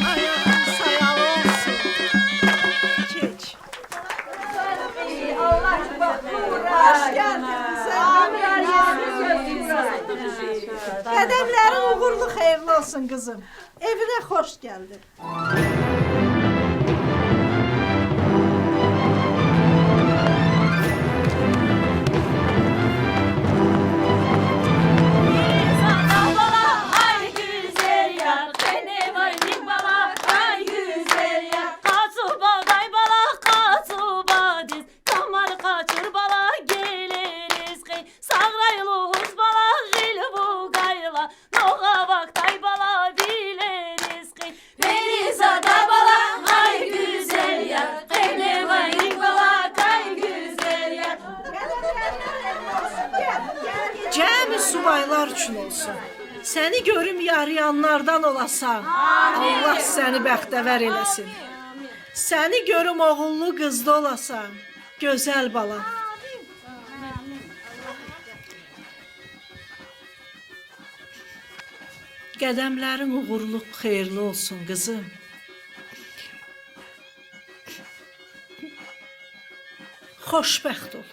Ayağın sayalı olsun. Geç. Hoş geldin. Qədəmlərin uğurlu xeyirli olsun qızım. Evinə xoş geldin. Cəmi subaylar üçün olsun. Səni görüm yarayanlardan olasan. Allah səni bəxtəvər eləsin. Səni görüm oğullu qızlı olasan. Gözəl bala. Qədəmlərin uğurlu, xeyirli olsun qızım. Xoşbəxt ol.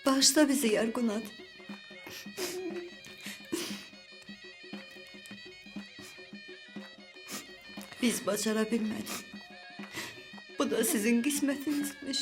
Bağışla bizi Yargunat. Biz bacara bilmedik. Bu da sizin kısmetinizmiş.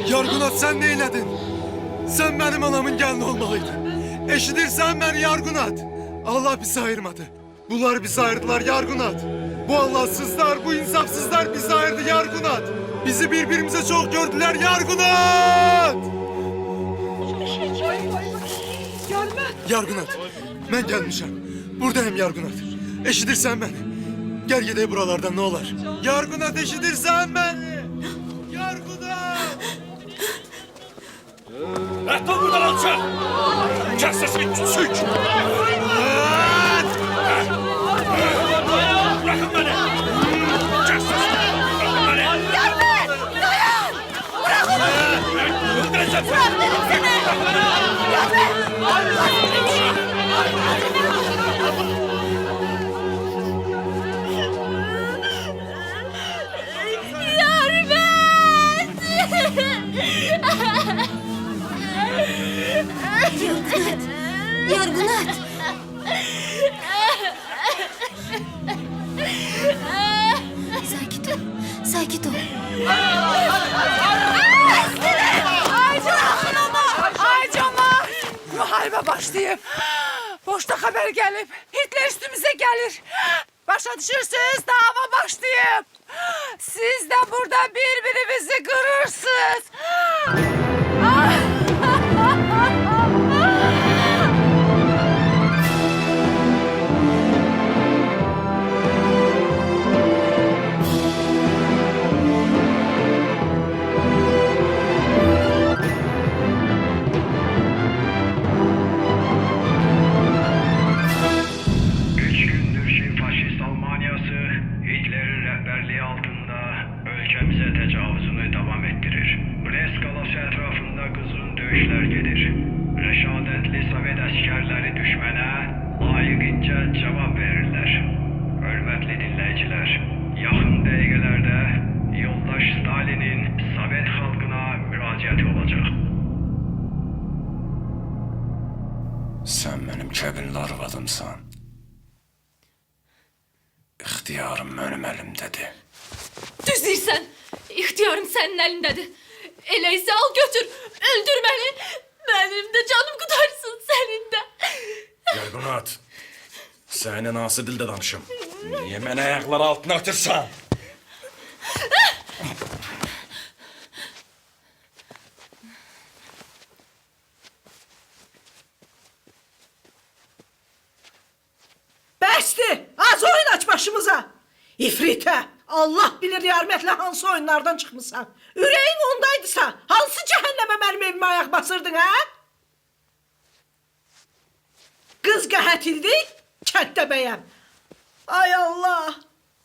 Yargunat sen neyledin? Sen benim anamın gelini olmalıydın. Eşidirsen beni Yargunat. Allah bizi ayırmadı. Bunlar bizi ayırdılar Yargunat. Bu Allahsızlar, bu insafsızlar bizi ayırdı Yargunat. Bizi birbirimize çok gördüler Yargunat. Yargunat, ben gelmişim. Buradayım Yargunat. Eşidirsen beni. Gel gidelim buralardan ne olur. Yargunat eşidirsen beni. Yargunat. Dur buradan alçak! Kes sesini küçük! Bırakın beni! Bırak dedim sana. Yargınat. Sakit ol. Sakit ol. Ay cemaat! Müharibə başlayıb. Poçta xəbər gəlib. Hitler üstümüzə gəlir. Başa düşürsünüz, dava başlayıb. Siz də burada bir-birinizi qırırsınız. Hitler'in rehberliği altında ülkemize tecavüzünü devam ettirir. Brest Kalası etrafında kızgın dövüşler gelir. Reşadetli Sovet askerleri düşmene layıkınca cevap verirler. Hürmetli dinleyiciler, yakın dakikalarda yoldaş Stalin'in Sovet halkına müracaati olacak. Sen benim kəbinli arvadımsan. İxtiyarım benim elimdedir. Düz deyirsən. İxtiyarım sənin əlindədir. Eləysə al götür. Öldür məni. Mənim də canım qutarsın sənin də. Yargunat, seninle nasıl dilde danışım? Niye beni ayakları altına atırsan? Bəsdir, az oyun aç başımıza. İfritə, Allah bilir yarmətlə hansı oyunlardan çıxmısan. Ürəyin ondaydısa, hansı cəhənnəmə mənim evimə ayaq basırdın, hə? Qız qəhətildi, kənddə bəyəm. Ay Allah,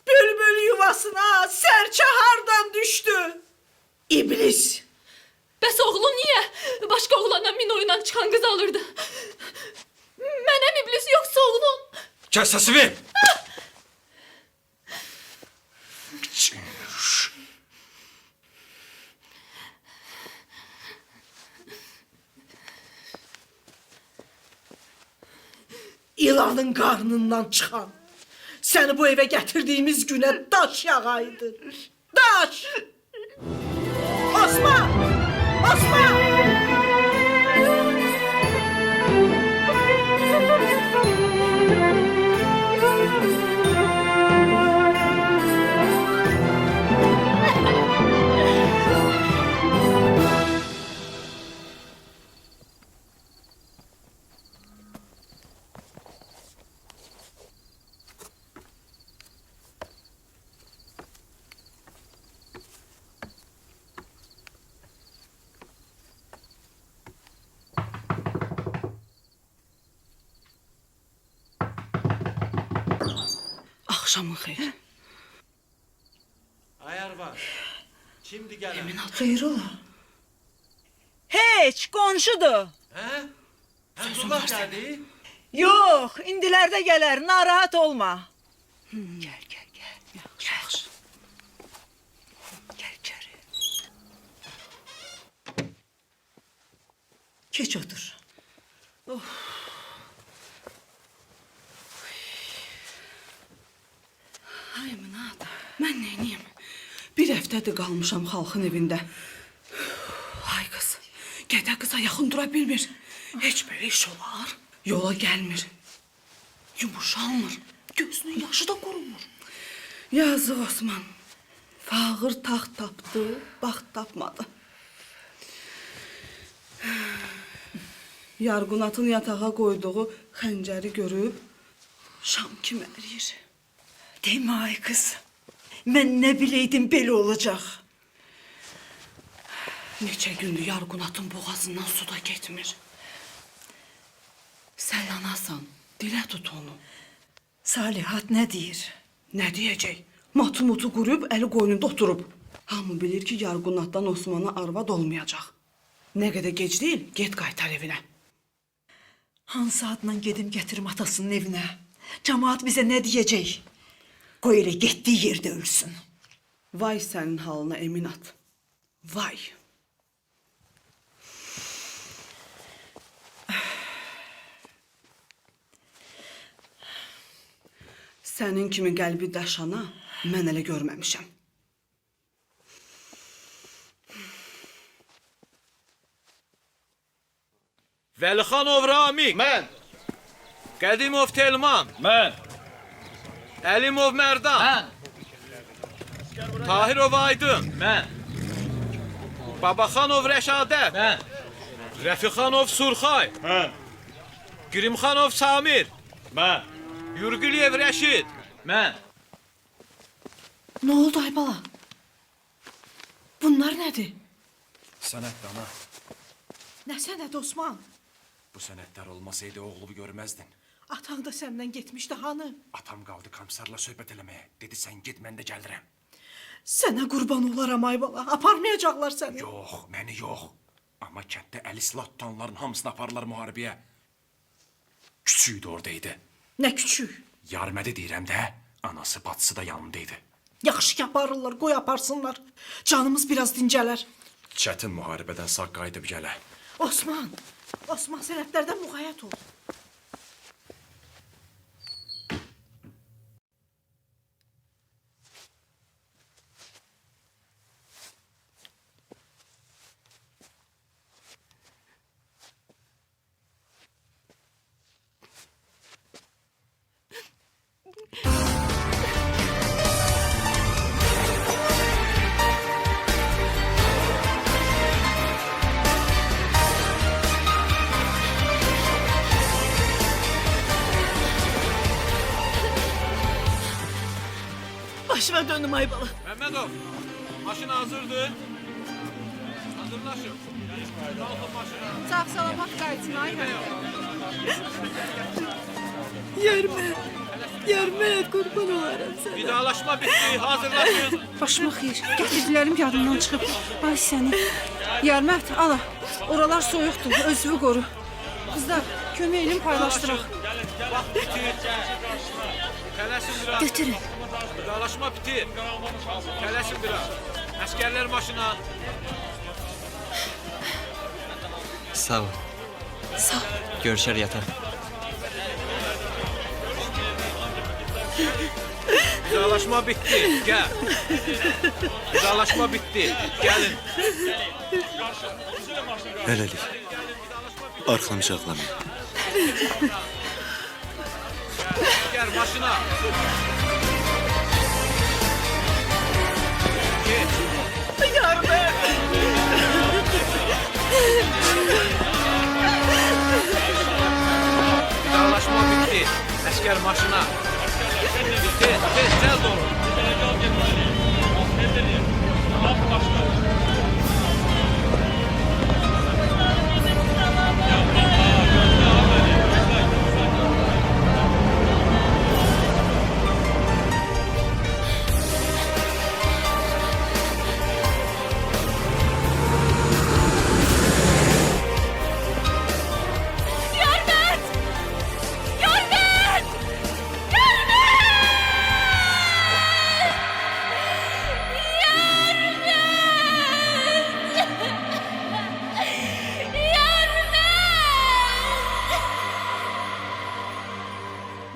bülbül yuvasına sərçə hardan düşdü? İblis. Bəs oğlum niyə başqa oğlanla min oyundan çıxan qız alırdı? Mənəm iblis yoxsa oğlum? Kes sesini! İlanın qarnından çıxan. Səni bu evə gətirdiyimiz günə daş yağaydı. Daş! Osman! Osman! Axşamın xeyir. Ayar var. Şimdi gələr. Xeyir ola. Heç, qonşudur. Hə? Həmdullah gəldi? Yox, indilərdə gələr, narahat olma. Gəl, gəl, gəl. Yaxşı. Gəl içəri. Keç otur. Ay Münat, mən neyniyim? Bir həftədir qalmışam xalqın evində. Ay qız, gədə qıza yaxın dura bilmir. Heç belə iş olar. Yola gəlmir. Yumuşalmır. Gözünün yaşı da qurumur. Yazıq Osman. Fağır taxt tapdı, baxt tapmadı. Yarğunatın yatağa qoyduğu xəncəri görüb şam kimi əriyir. Demə ay qız. Mən nə biləydim belə olacaq. Neçə gündür Yarğunatın boğazından su da getmir. Sən anasan, dilə tut onu. Salihat nə deyir? Nə deyəcək? Matumutu qurub, əli qoynunda oturub. Hamı bilir ki, Yarğunatdan Osmana arvad olmayacaq. Nə qədər gec deyil, get qaytar evinə. Hansı adla gedim getirim atasının evinə? Cemaat bize ne diyecek? Koy elə getdiyi yerde ölsün. Vay sənin halına Eminat. Vay. Sənin kimi qəlbi daşana mən elə görməmişəm. Vəlixanov Ramik. Mən. Qədimov Telman. Mən. Əlimov Mərdan. Mən. Tahirov Aydın. Mən. Babaxanov Rəşadət. Mən. Rəfixanov Surxay. Mən. Girimxanov Samir. Mən. Yurgiliyev Rəşid. Mən. Ne oldu Aybala? Bunlar nedir? Sənət dana. Ne senedi Osman? Bu sənətlər olmasaydı oğlumu görməzdin. Atan da senden gitmişti hanı? Atam qaldı komsarla söhbət eləməyə. Dedi sən get, mən də gəlirəm. Sana kurban olaram Aybala. Aparmayacaklar seni. Yox, məni yox. Amma kənddə əli silah tutanların hamısını aparırlar müharibəyə. Küçüyü də oradaydı. Ne küçük. Yarmədi deyirəm də, anası bacısı da yanındaydı. Yaxşı yaparırlar, qoy aparsınlar. Canımız biraz dincələr. Çətin müharibədən sağ qayıdıb gələ. Osman, Osman sənətlərdən muğayət ol. Başıma döndüm Aybala. Mehmetov, maşın hazırdır. Hazırlaşın. Kalkın maşına. Sağ salamat qayıtsın ay. Yerme kurban olarım sana. Vidalaşma bitti, hazırlaşın. Başıma xeyir. Gətirdiklərim yadımdan çıxıb. Ay səni. Yarmət, ala. Oralar soyuqdur. Özünü qoru. Qızlar, kömək edin paylaşdıraq. Vaxt bitir. Tələsin biraz. Götürün. Vidalaşma bitir. Tələsin biraz. Əsgərlər maşına. Sağ ol. Sağ ol. Görüşər yatar. Vidalaşma bitti. Gel. Vidalaşma bitti. Gelin. Hələlik. Arxam çağlamayın. Gel maşına. Geç. Vidalaşma bitti. Əskər maşına. Tez, tez, tez olun.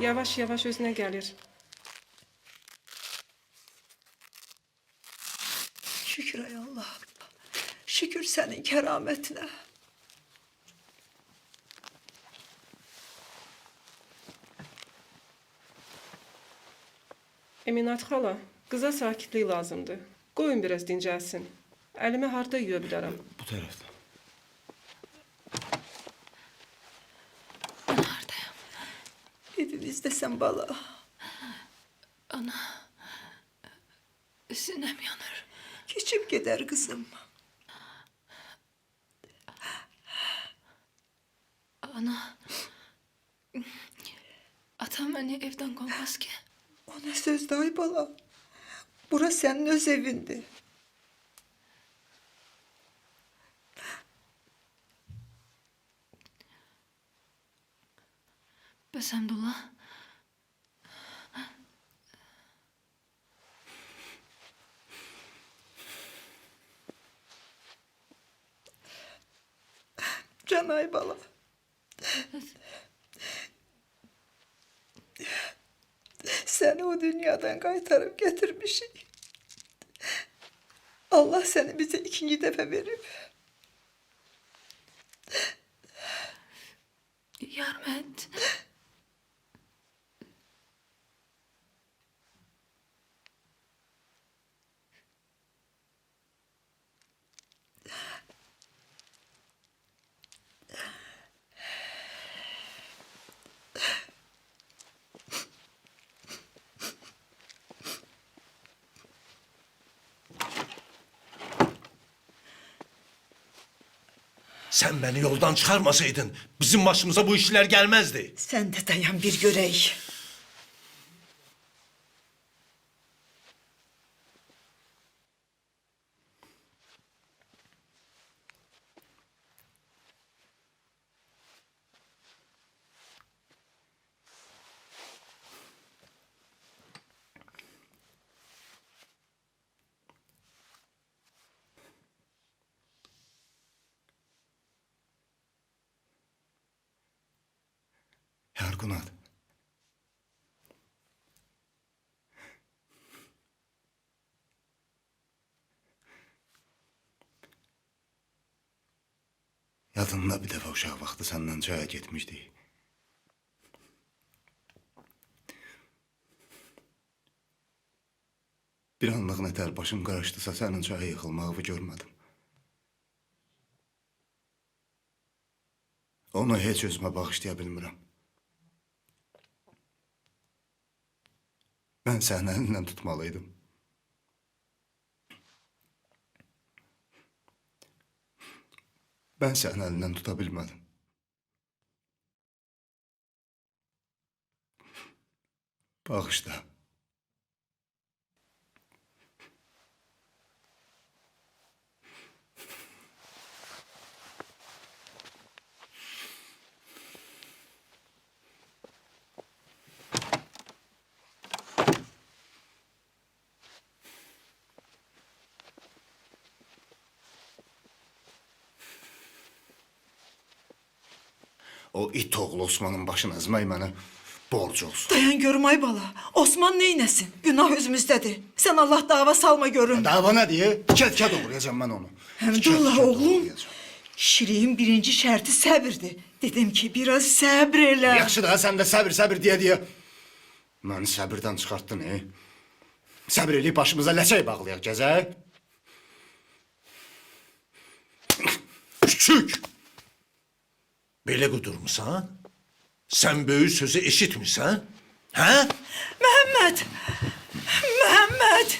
Yavaş-yavaş özünə gəlir. Şükür ay Allah. Şükür senin kerametine. Eminat xala, qıza sakitlik lazımdır. Qoyun biraz dincəlsin. Əlimi harda yuya bilərəm? Bu tərəfdə. Evimizde sen bala. Ana, sinem yanır. Geçip gider kızım. Ana, atam beni evden kovmaz ki. O ne söz ay bala. Burası senin öz evindi. Bəs Həmdullah? Canay bala. Seni o dünyadan kaytarıp getirmişik. Allah seni bize ikinci defa verip. Yarmət. Sen beni yoldan çıkarmasaydın bizim başımıza bu işler gelmezdi. Sen de dayan bir görey. Yargunat. Yadında bir defa uşaq vaxtı senden çaya getmişdik. Bir anlıq nətər başım qarışdısa sənin çaya yıxılmağımı görmədim. Onu heç özümə bağışlaya bilmirəm. Mən sənin əlindən tutmalıydım. Ben sənin əlindən tuta bilmədim. Bağışla. O it oğlu Osman'ın başını ezmək mənə borc olsun. Dayan görüm ay bala. Osman neynesin? Günah özümüzdedir. Sen Allah dava salma görün. Dava ne diye? Ket doğrayacağım ben onu. Həmdullah oğlum. Şiriğin birinci şərti səbirdi. Dedim ki biraz səbr elə. Yaxşı da sen de səbir diye. Məni səbirdən çıxartdın, Səbir eləyib başımıza ləçək bağlayaq gəzək. Küçük. Belə qudurmusan? Sen böyük sözü eşitmirsən? Hə? Məhəmməd! Məhəmməd!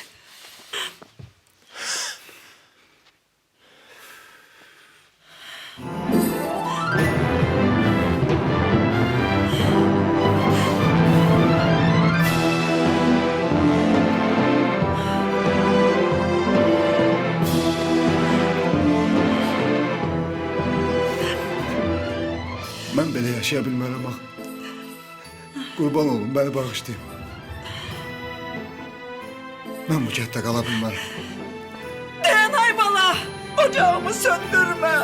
Mən belə yaşaya bilmərəm bax. Qurban olun, bəni bağışlayın. Mən bu kətdə qala bilmərəm. Dayan ay bala! Ocağımı söndürme!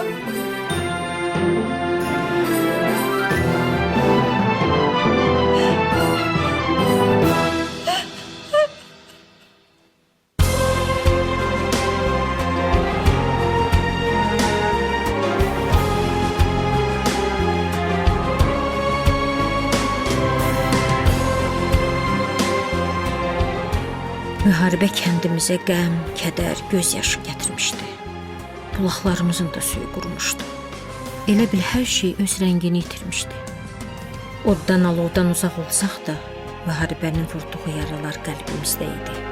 Müharibə kəndimizə qəm, kədər, gözyaşı gətirmişdi. Bulaqlarımızın da suyu qurumuşdu. Elə bil hər şey öz rəngini itirmişdi. Oddan, alovdan uzaq olsaq da, müharibənin vurduğu yaralar qəlbimizdə idi.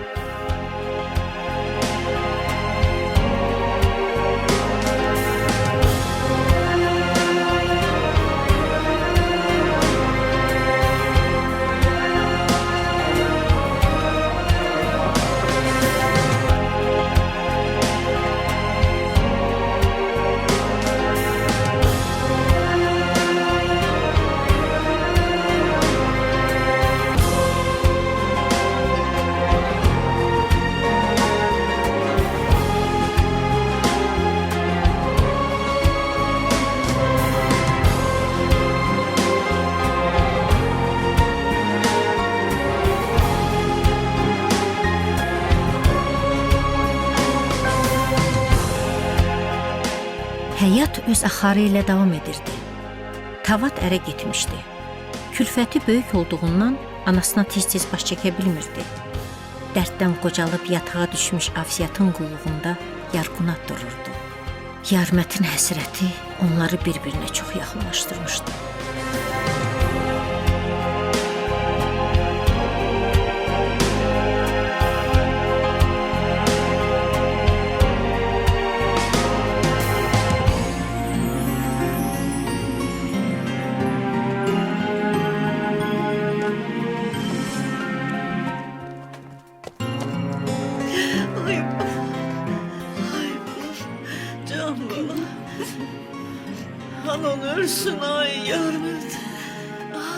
Həyat öz axarı ilə davam edirdi. Tavad ərə getmişdi. Külfəti böyük olduğundan anasına tez-tez baş çəkə bilmirdi. Dərddən qocalıb yatağa düşmüş Afsiyatın qulluğunda Yarqunat dururdu. Yarmətin həsrəti onları bir-birinə çox yaxınlaşdırmışdı. Can bala. Anan ölsün ay Yarmet.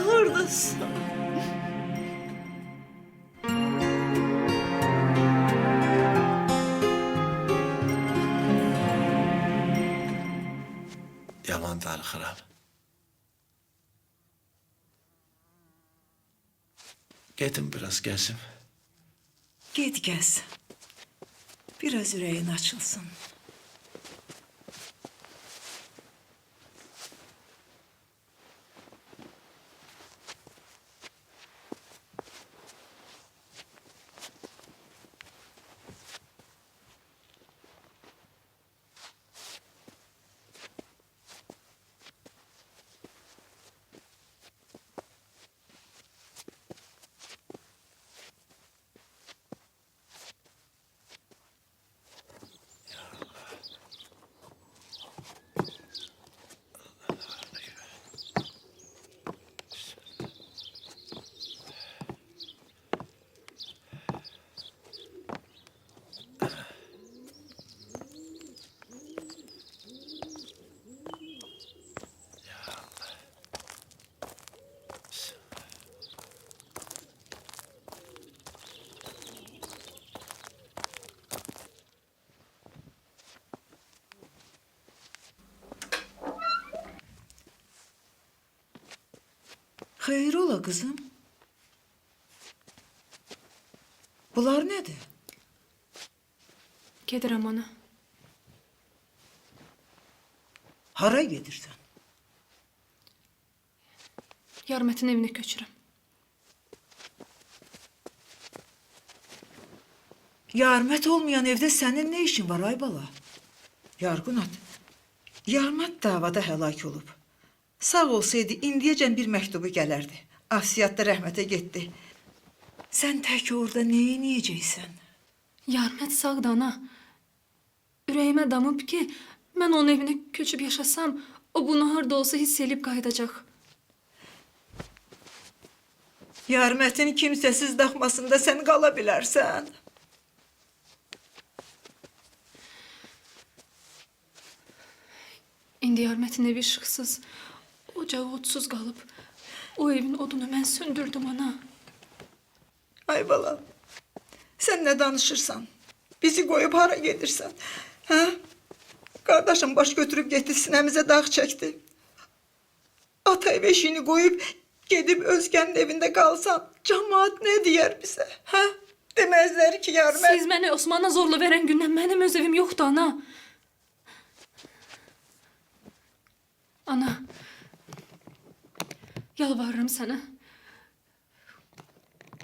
Oradasın. Yaman darıxıram. Gedim biraz gezim. Git gez. Biraz yüreğin açılsın. Hayır ola kızım. Bunlar nedir? Gedirəm ana. Hara gedirsən? Yarmətin evinə köçürəm. Yarmət olmayan evde senin ne işin var ay bala? Yarqunat. Yarmət davada həlak olub. Sağ olsaydı indiyəcən bir məktubu gələrdi. Afsiyat da rəhmətə getdi. Sən tək orada neyi yiyəcəksən? Yarmət sağdı ana. Ürəyimə damıb ki, mən onun evinə köçüb yaşasam, o bunu harda olsa hiss elib qayıdacaq. Yarmətin kimsəsiz daxmasında sən qala bilərsən. İndi Yarmətin evi işıqsız, ocağı odsuz qalıb. O evin odunu mən söndürdüm ana. Ay bala, sen ne danışırsan? Bizi koyup hara gedirsən? Ha? Kardeşim baş götürüp getir sinemize dağ çekti. Ata ev eşiğini koyup gidip Özge'nin evinde kalsan cemaat ne diyer bize? Ha? Demezler ki Yarmət. Siz məni Osman'a zorla veren gündən mənim öz evim yoxdu ana. Ana, yalvarırım sənə.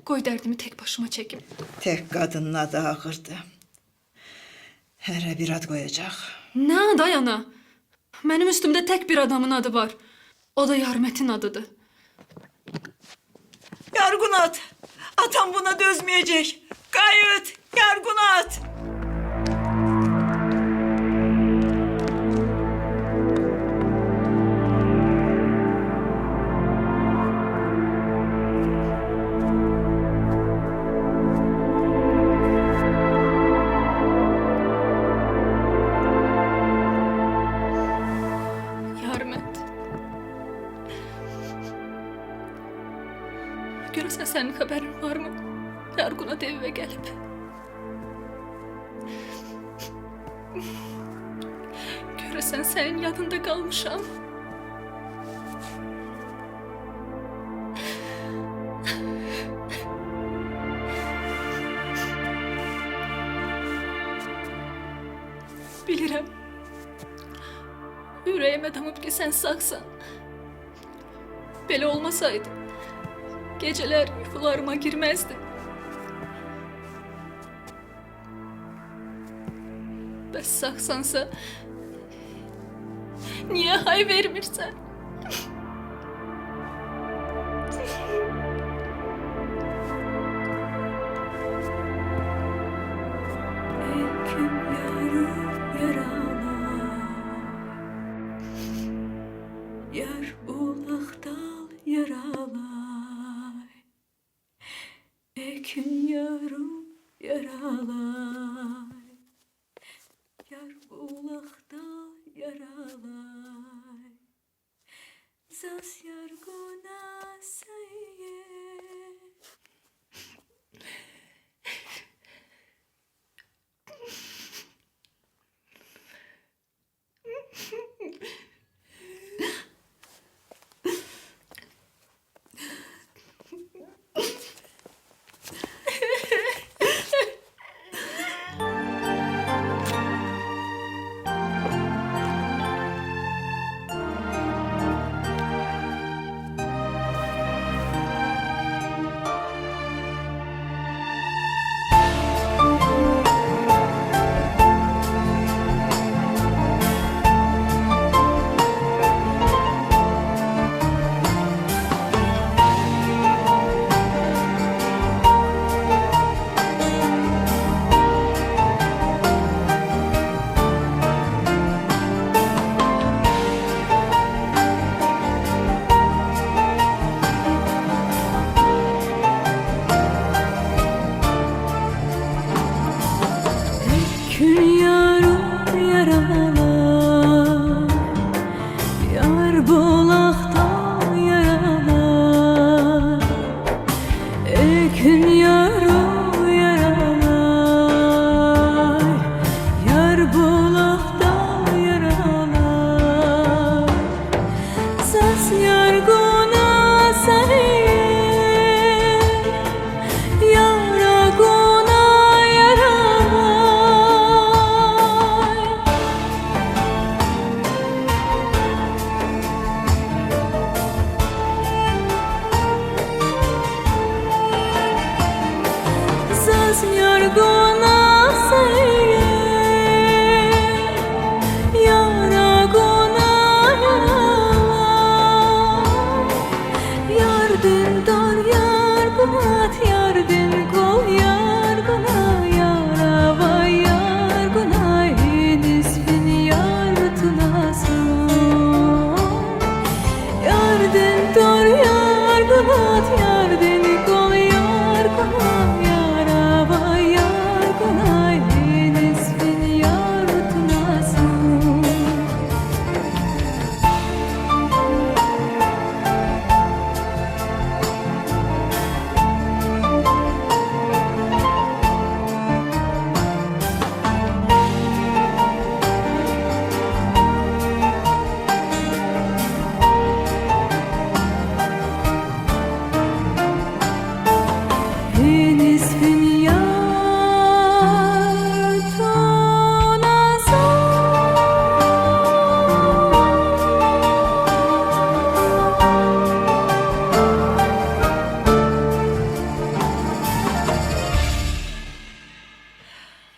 Qoy dərdimi tek başıma çekim. Tek kadının adı ağırdı. Hərə bir ad koyacak. Ne adı ay ana? Mənim üstümdə tek bir adamın adı var. O da Yarmətin adıdır. Yarqunat, atam buna dözmeyecek. Kayıt, Yarqunat. Görəsən sənin xəbərin varmı? Yarqunat evə gəlib. Görəsən sənin yanında qalmışam. Bilirəm. Ürəyimə damıb ki, sən sağsan. Belə olmasaydı, gecələr yuxularıma girməzdi. Bəs sağsansa, niyə hay vermirsən? Yar ulaqdal yaralay, ekim yarım yaralay, yar ulaqdal yaralay, zas yarguna sayye.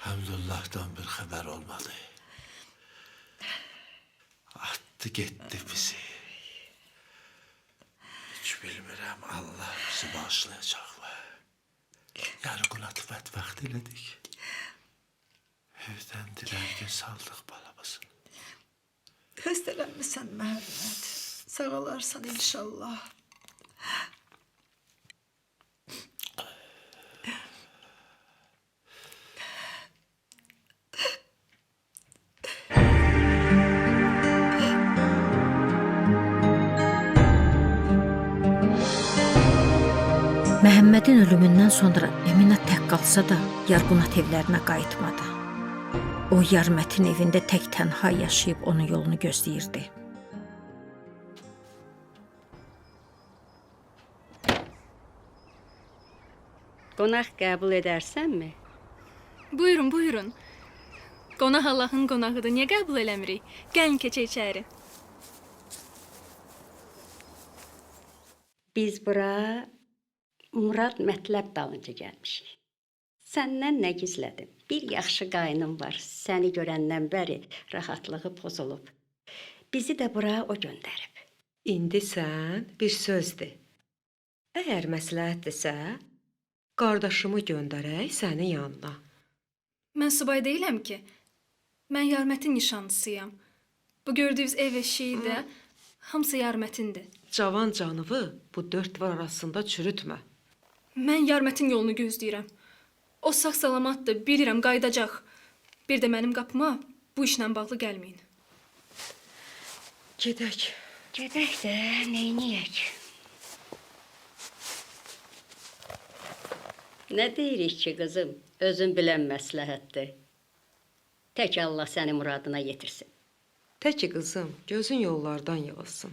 Hamdullah'tan bir haber olmadı. Attı gitti bizi. Hiç bilmirəm Allah bizi bağışlayacak mı? Yarın atıfet vakti elədik. Evden dilerken saldık balamızın. Xəstələnmisən Məhəmməd. Sağalarsan inşallah. Məhəmmədin ölümündən sonra Əminə tək qalsa da Yarqunat evlərinə qayıtmadı. O Yarmətin evində tək tənha yaşayıb onun yolunu gözləyirdi. Qonaq qəbul edərsənmi? Buyurun, buyurun. Qonaq Allahın qonağıdır. Niyə qəbul eləmirik? Gəlin keçək içəri. Biz bura Murad mətləb dalınca gəlmişik. Səndən nə gizlədim? Bir yaxşı qaynım var. Səni görəndən bəri rahatlığı pozulub. Bizi də bura o göndərib. İndi sən bir sözdür. Əgər məsləhətdirsə, qardaşımı göndərək sənin yanına. Mən subay deyiləm ki. Mən Yarmətin nişanlısıyam. Bu gördüyünüz ev eşiyi də hamısı Yarmətindir. Cavan canıvı bu dörd var arasında çürütmə. Mən Yarmətin yolunu gözləyirəm. O sağ-salamatdır, bilirəm, qayıdacaq. Bir də mənim qapıma bu işlə bağlı gəlməyin. Gedək. Gedək də, neyniyək? Nə deyirik ki, qızım? Özün bilən məsləhətdir. Tək Allah səni muradına yetirsin. Tək ki, qızım, gözün yollardan yığılsın.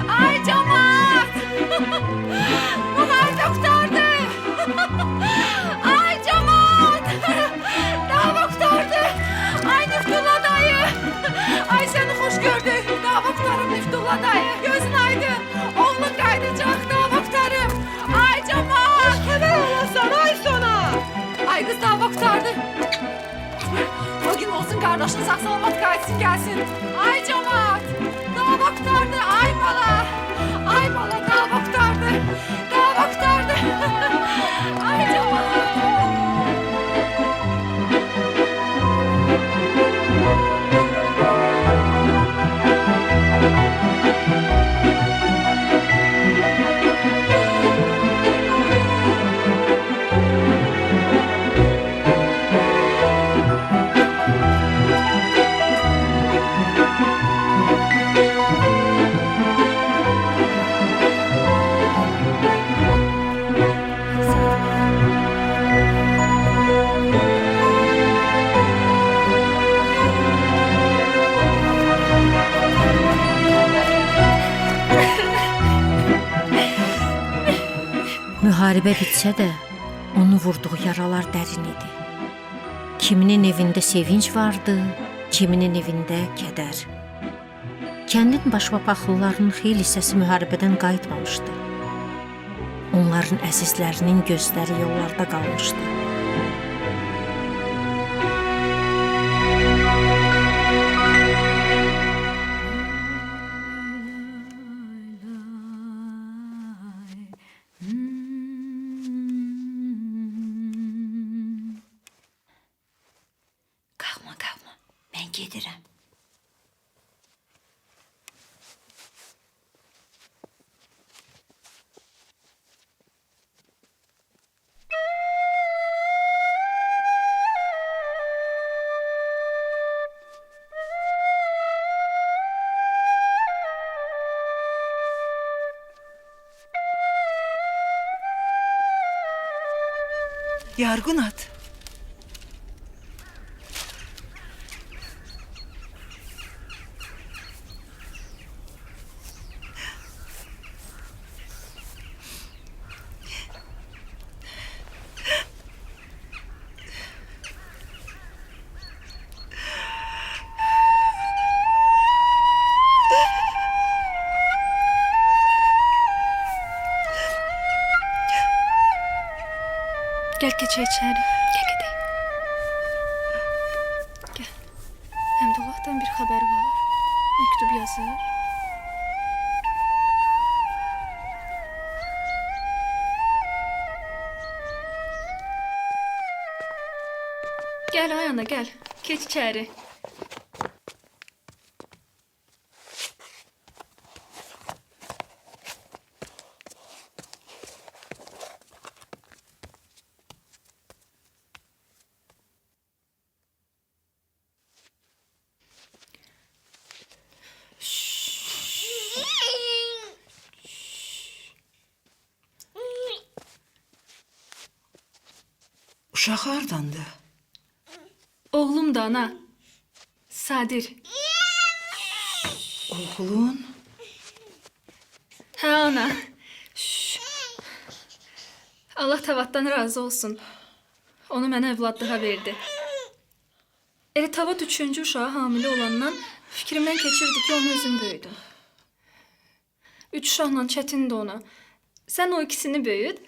Ay camaat! Bunlar doktordu! Ay camaat! Daha doktordu! Ay Niftullah dayı! Ay seni hoş gördük! Daha doktorum Niftullah dayı! Gözün aydın! Oğlun kaydacak! Daha doktorum! Ay camaat! Hemen olasın ay sona! Ay kız daha doktordu! O gün olsun kardeşin sağ salamat kaysın gelsin! Ay camaat! Daha doktordu! Ay bala! Ay bala daha doktordu! Daha doktordu! Ay camaat! Müharibə bitsə də, onu vurduğu yaralar dərin idi. Kiminin evində sevinç vardı, kiminin evində kədər. Kəndin başpapaqlılarının xeyli hissəsi müharibədən qayıtmamışdı. Onların əzizlərinin gözləri yollarda qalmışdı. Qalma, mən gedirəm. Yarğun at. Gel keçək içəri. Gel gedək. Gel. Həmdullahdan bir xəbər var. Məktub yazır. Gel ay ana gel. Keç içəri. Uşaq hardandı? Oğlum da ana. Sadir. Oğlun? Hə ana. Allah Tavatdan razı olsun. Onu mənə evladlığa verdi. Elə Tavat 3-cü uşağı hamilə olandan fikrimdən keçirdi ki, onu özüm böyüdüm. 3 uşaqla çətindir ona. Sən o ikisini böyüt,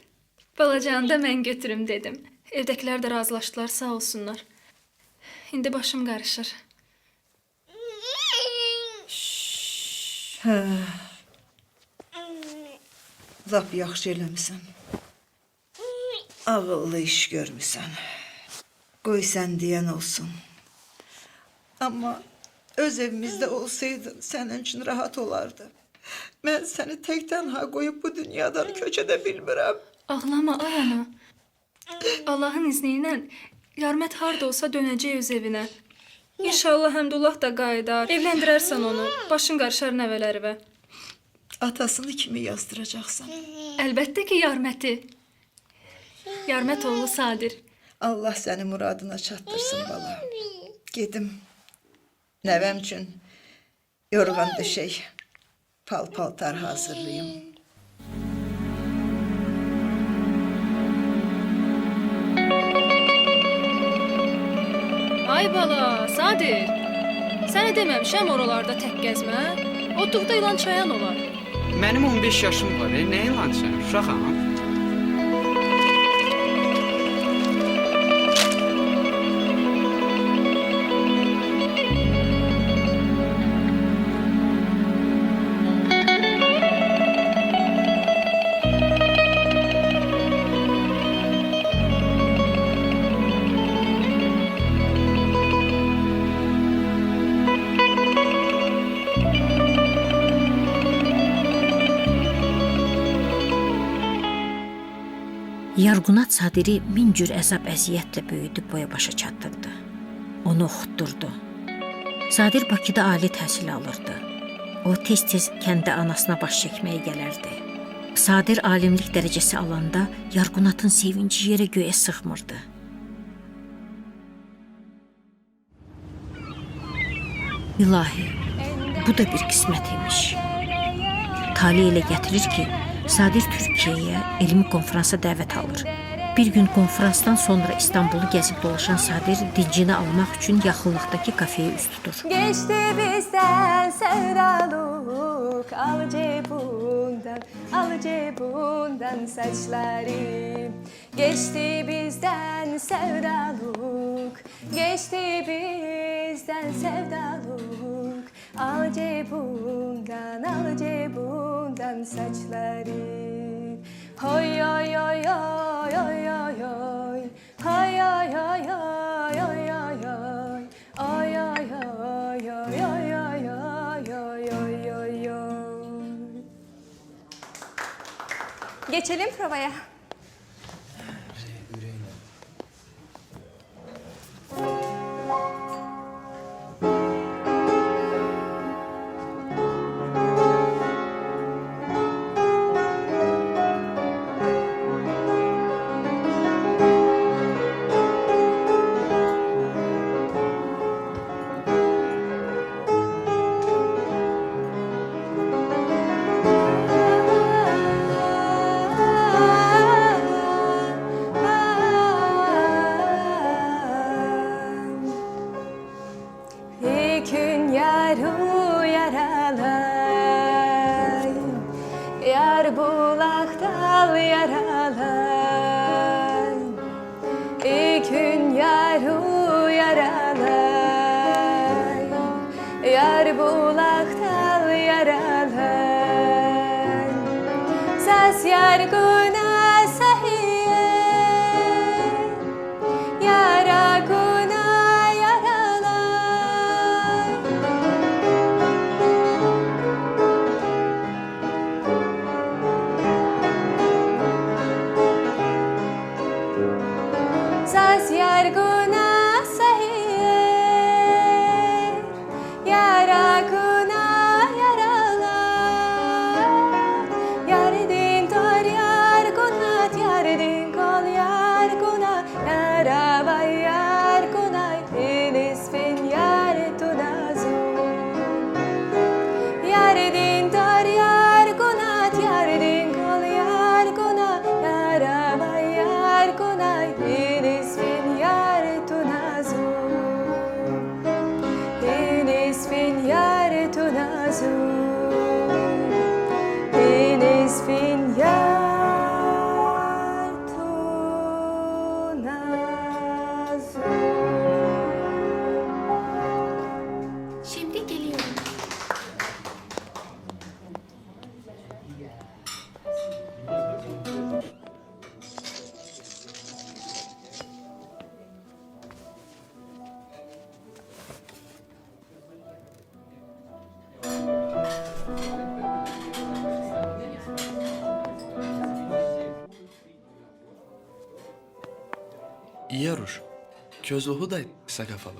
balacanı da mən götürüm dedim. Evdəkilər də razılaşdılar, sağ olsunlar. İndi başım qarışır. Hə. Lap yaxşı eləmisən. Ağıllı iş görmüsən. Qoy sən deyən olsun. Amma öz evimizdə olsaydın sənin üçün rahat olardı. Mən səni tək tənha qoyub bu dünyadan köç edə bilmirəm. Ağlama ay ana. Allahın izni ilə Yarmət harda olsa dönəcək öz evinə. İnşallah Həmdullah da qayıdar. Evləndirərsən onu. Başın qarışar nəvələrinə. Atasını kimi yazdıracaqsan? Əlbəttə ki, Yarməti. Yarmət oğlu Sadir. Allah səni muradına çatdırsın bala. Gedim. Nəvəm üçün yorğan döşək, pal-paltar hazırlayım. Ay bala, Sadir. Sənə deməmişəm oralarda tək gəzmə. Otuqda ilan çayan olar. Mənim 15 yaşım var, nə ilançı? Uşaqam. Yarqunat Sadiri min cür əzab-əziyyətlə böyüdüb boya başa çatdırdı. Onu oxutdurdu. Sadir Bakıda ali təhsil alırdı. O tez-tez kəndə anasına baş çəkməyə gələrdi. Sadir alimlik dərəcəsi alanda Yarqunatın sevinci yerə göyə sıxmırdı. İlahi, bu da bir qismət imiş. Tali elə gətirir ki, Sadir Türkiyəyə elmi konferansa dəvət alır. Bir gün konferansdan sonra İstanbulu gəzib dolaşan Sadir dincini almaq üçün yaxınlıqdakı kafeyə üz tutur. Geçti bizden sevdaluk, al cebundan saçları. Geçti bizden sevdaluk, geçti bizden sevdaluk. Al cebundan saçları. Hoy oy oy oy oy oy oy. Hoy oy oy oy oy oy oy. Oy oy oy oy oy oy oy oy oy oy. Geçelim provaya. deniz finyar Şimdi geliyorum. Yaruş, közluğu da kısa kafalı.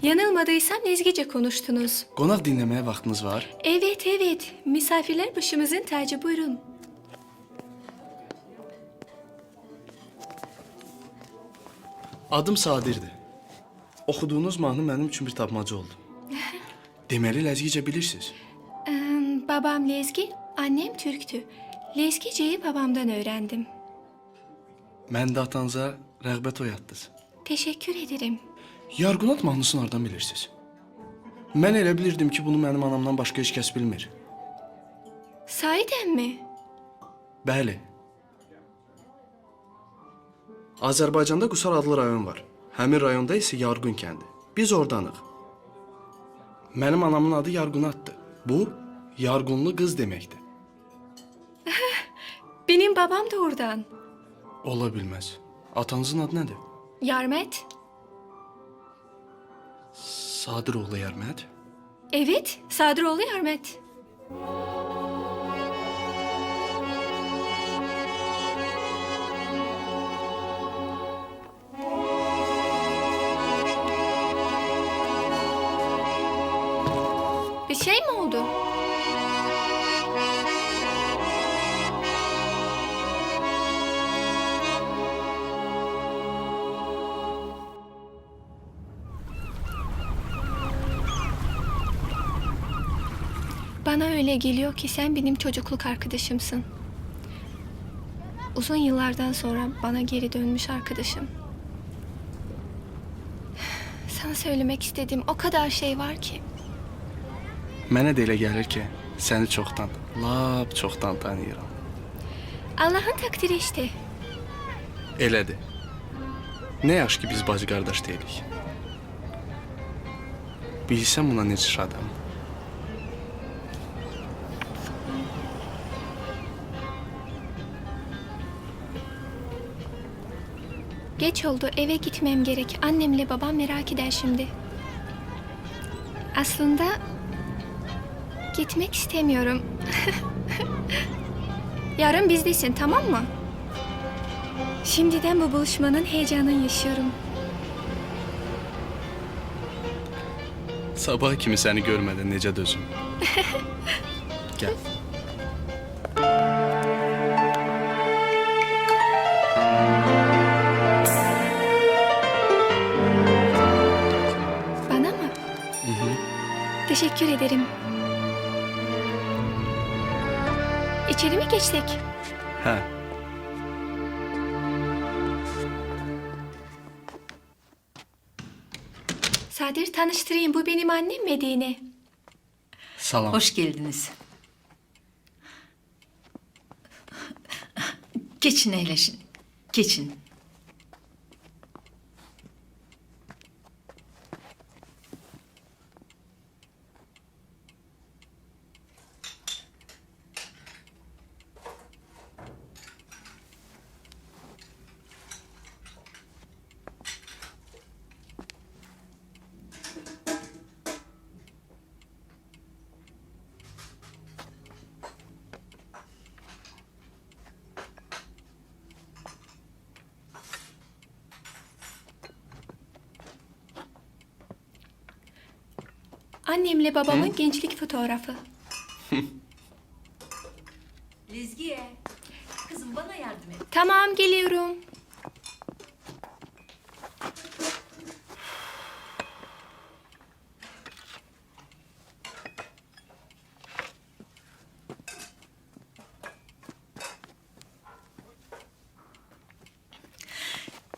Yanılmadıysam nezgice konuştunuz. Qonaq dinləməyə vaxtınız var? Evet, evet. Misafirler başımızın tacı. Buyurun. Adım Sadirdir. Oxuduğunuz mahnı mənim üçün bir tapmaca oldu. Deməli ləzgicə bilirsiniz. Babam Lezgi, annem Türktü. Lezgiceyi babamdan öğrendim. Mən də atanıza rəğbət oyatdınız. Teşekkür ederim. Yarğunat mahnısını hardan bilirsiniz? Mən elə bilirdim ki, bunu mənim anamdan başqa heç kəs bilmir. Sahiden mi? Bəli. Azərbaycanda Qusar adlı rayon var. Həmin rayonda isə Yarğun kəndi. Biz ordanıq. Mənim anamın adı Yarğunatdır. Bu, yarğunlu qız deməkdir. Benim babam da oradan. Ola bilməz. Atanızın adı nədir? Yarmet. Sadiroğlu Yarmət. Evet, Sadiroğlu Yarmet. Bir şey mi oldu? Bana öyle geliyor ki sen benim çocukluk arkadaşımsın. Uzun yıllardan sonra bana geri dönmüş arkadaşım. Sana söylemek istediğim o kadar şey var ki. Mənə də elə gəlir ki, səni çoxdan, lap çoxdan tanıyıram. Allah'ın takdiri işte. Elədir. Nə yaxşı ki biz bacı qardaş deyilik. Bilsəm buna necə şadam. Geç oldu, eve gitmem gerek. Annemle babam merak eder şimdi. Aslında gitmek istemiyorum. Yarın bizdesin, tamam mı? Şimdiden bu buluşmanın heyecanını yaşıyorum. Sabah kimi səni görmədən necə dözüm? Gəl. Bana mı? Teşekkür ederim. İçeri mi geçsek? Hə. Sadir, tanıştırayım. Bu benim annem Medine. Salam. Hoş geldiniz. Geçin eğleşin. Geçin. Annemle babamın gençlik fotoğrafı. Lezgiye, kızım bana yardım et. Tamam, geliyorum.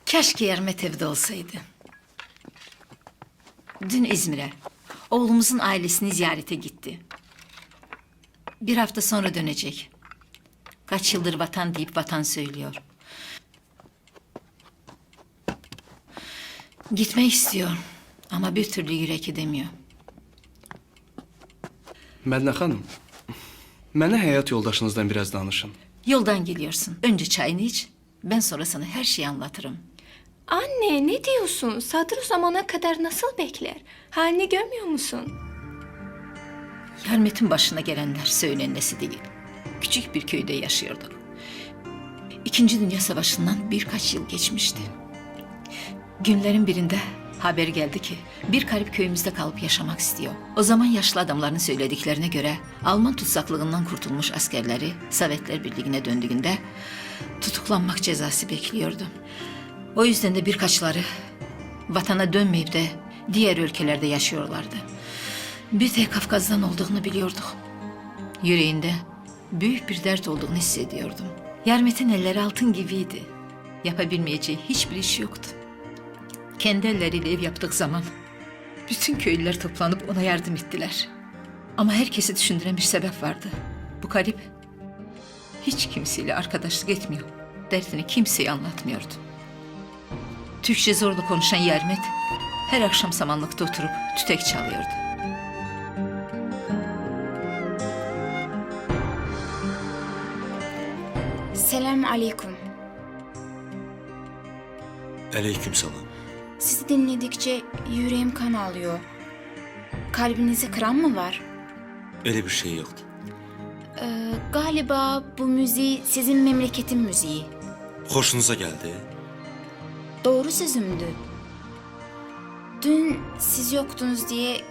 Keşke Yarmet evde olsaydı. Dün İzmir'e, Oğlumuzun ailesini ziyarete gitti. Bir hafta sonra dönecek. Kaç yıldır vatan deyip vatan söylüyor. Gitmek istiyor ama bir türlü yürek edemiyor. Mədinə xanım, mənə həyat yoldaşınızdan biraz danışın. Yoldan geliyorsun. Önce çayını iç. Ben sonra sana her şeyi anlatırım. Anne ne diyorsun? Sadır o zamana kadar nasıl bekler? Halini görmüyor musun? Yarmet'in başına gelenler söylenmesi değil. Küçük bir köyde yaşıyorduk. İkinci Dünya Savaşı'ndan birkaç yıl geçmişti. Günlerin birinde haber geldi ki bir garip köyümüzde kalıp yaşamak istiyor. O zaman yaşlı adamların söylediklerine göre Alman tutsaklığından kurtulmuş askerleri Sovyetler Birliği'ne döndüğünde tutuklanmak cezası bekliyordu. O yüzden de birkaçları vatana dönmeyip de diğer ülkelerde yaşıyorlardı. Bir tek Kafkas'tan olduğunu biliyorduk. Yüreğinde büyük bir dert olduğunu hissediyordum. Yarmet'in elleri altın gibiydi. Yapabilmeyeceği hiçbir iş yoktu. Kendi elleriyle ev yaptık zaman bütün köylüler toplanıp ona yardım ettiler. Ama herkesi düşündüren bir sebep vardı. Bu garip hiç kimseyle arkadaşlık etmiyor. Derdini kimseye anlatmıyordu. Türkçe zorla konuşan Yarmet her akşam samanlıkta oturup tütek çalıyordu. Selam aleyküm. Aleykümselam. Sizi dinledikçe yüreğim kan alıyor. Kalbinizi kıran mı var? Öyle bir şey yoktu. Galiba bu müziği sizin memleketin müziği. Hoşunuza geldi. Doğru sözümdü. Dün siz yoktunuz diye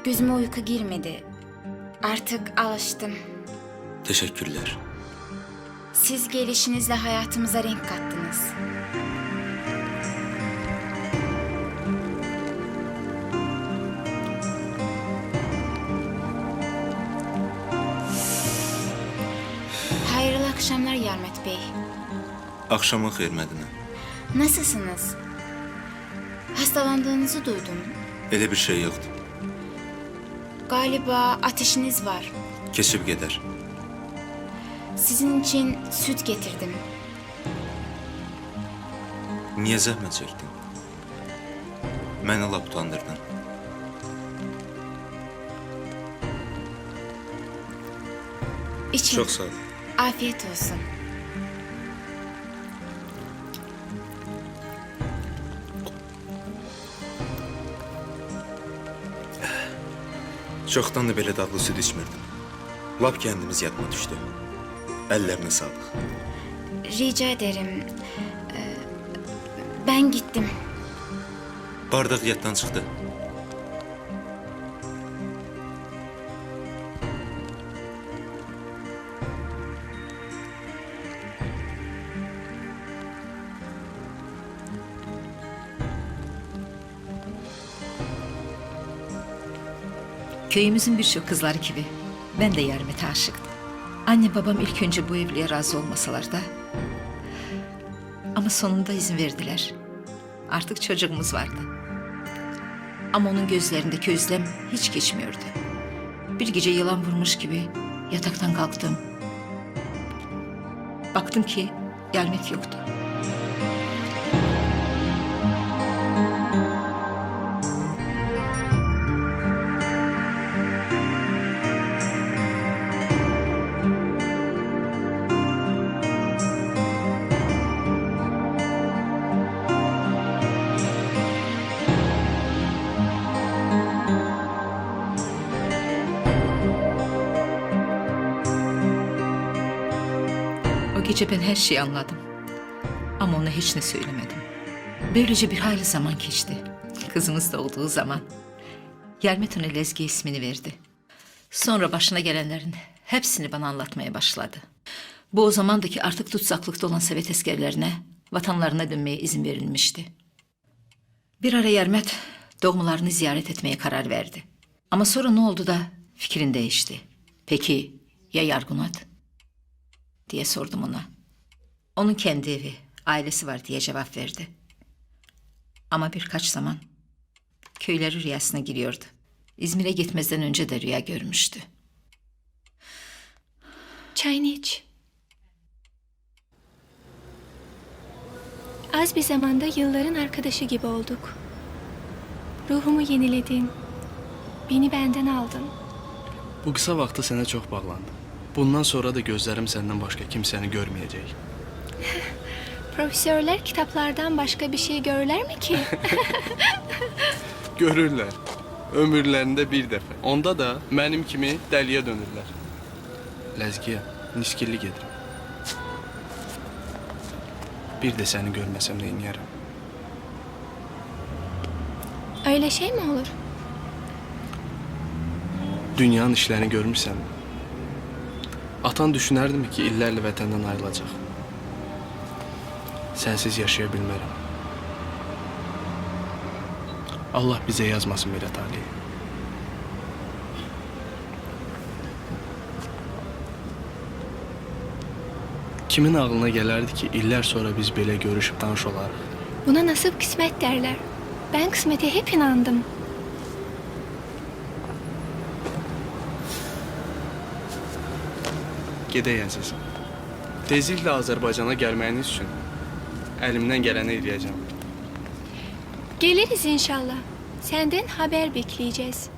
gözüme uyku girmedi. Artık alıştım. Teşekkürler. Siz gelişinizle hayatımıza renk kattınız. Hayırlı akşamlar Yarmet Bey. Akşamın xeyir Mədinə. Nasılsınız? Hastalandığınızı duydum. Elə bir şey yoktu. Galiba ateşiniz var. Keçib gedər. Sizin için süt getirdim. Niyə zəhmət çəkdin? Məni lap utandırdın. İçin. Çok sağ ol. Afiyet olsun. Çoxdan da belə dadlı süd içmirdim. Lap kendimiz yadıma düşdü. Əllərinə sağlıq. Rica ederim. Ben gittim. Bardaq yaddan çıxdı. Köyümüzün birçok kızları gibi ben de Yarmet'e aşıktım. Anne babam ilk önce bu evliliğe razı olmasalar da ama sonunda izin verdiler. Artık çocuğumuz vardı. Ama onun gözlerindeki özlem hiç geçmiyordu. Bir gece yılan vurmuş gibi yataktan kalktım. Baktım ki Yarmet yoktu. O gece ben her şeyi anladım. Ama ona hiç ne söylemedim. Böylece bir hayli zaman geçti. Kızımız doğduğu zaman. Yarmet ona Lezgi ismini verdi. Sonra başına gelenlerin hepsini bana anlatmaya başladı. Bu o zamandaki artık tutsaklıkta olan Sovyet askerlerine vatanlarına dönmeye izin verilmişti. Bir ara Yarmet doğumlarını ziyaret etmeye karar verdi. Ama sonra ne oldu da fikrin değişti. Peki ya Yargunat? Diye sordum ona. Onun kendi evi, ailesi var diye cevap verdi. Ama birkaç zaman köyleri rüyasına giriyordu. İzmir'e gitmezden önce de rüya görmüştü. Çayını iç. Az bir zamanda yılların arkadaşı gibi olduk. Ruhumu yeniledin. Beni benden aldın. Bu qısa vaxtda sənə çox bağlandım. Bundan sonra da gözlərim səndən başqa kimsəni görməyəcək. Profesörler kitaplardan başka bir şey görürler mi ki? Görürlər. Ömürlərində bir dəfə. Onda da mənim kimi dəliyə dönürlər. Ləzgiyə, niskilli gedirəm. Bir də səni görməsəm nə edərəm? Öyle şey mi olur? Dünyanın işlərini görmürsən. Atan düşünərdim ki, illərlə vətəndən ayrılacaq. Sənsiz yaşaya bilmərəm. Allah bizə yazmasın belə taliyi. Kimin ağlına gələrdi ki, illər sonra biz belə görüşüb tanış olarıq? Buna nasip kısmet derler. Ben kısmete hep inandım. Gedək əzizim. Tezliklə Azərbaycana gəlməyiniz üçün əlimdən gələni edəcəm. Geliriz inşallah. Senden haber bekleyeceğiz.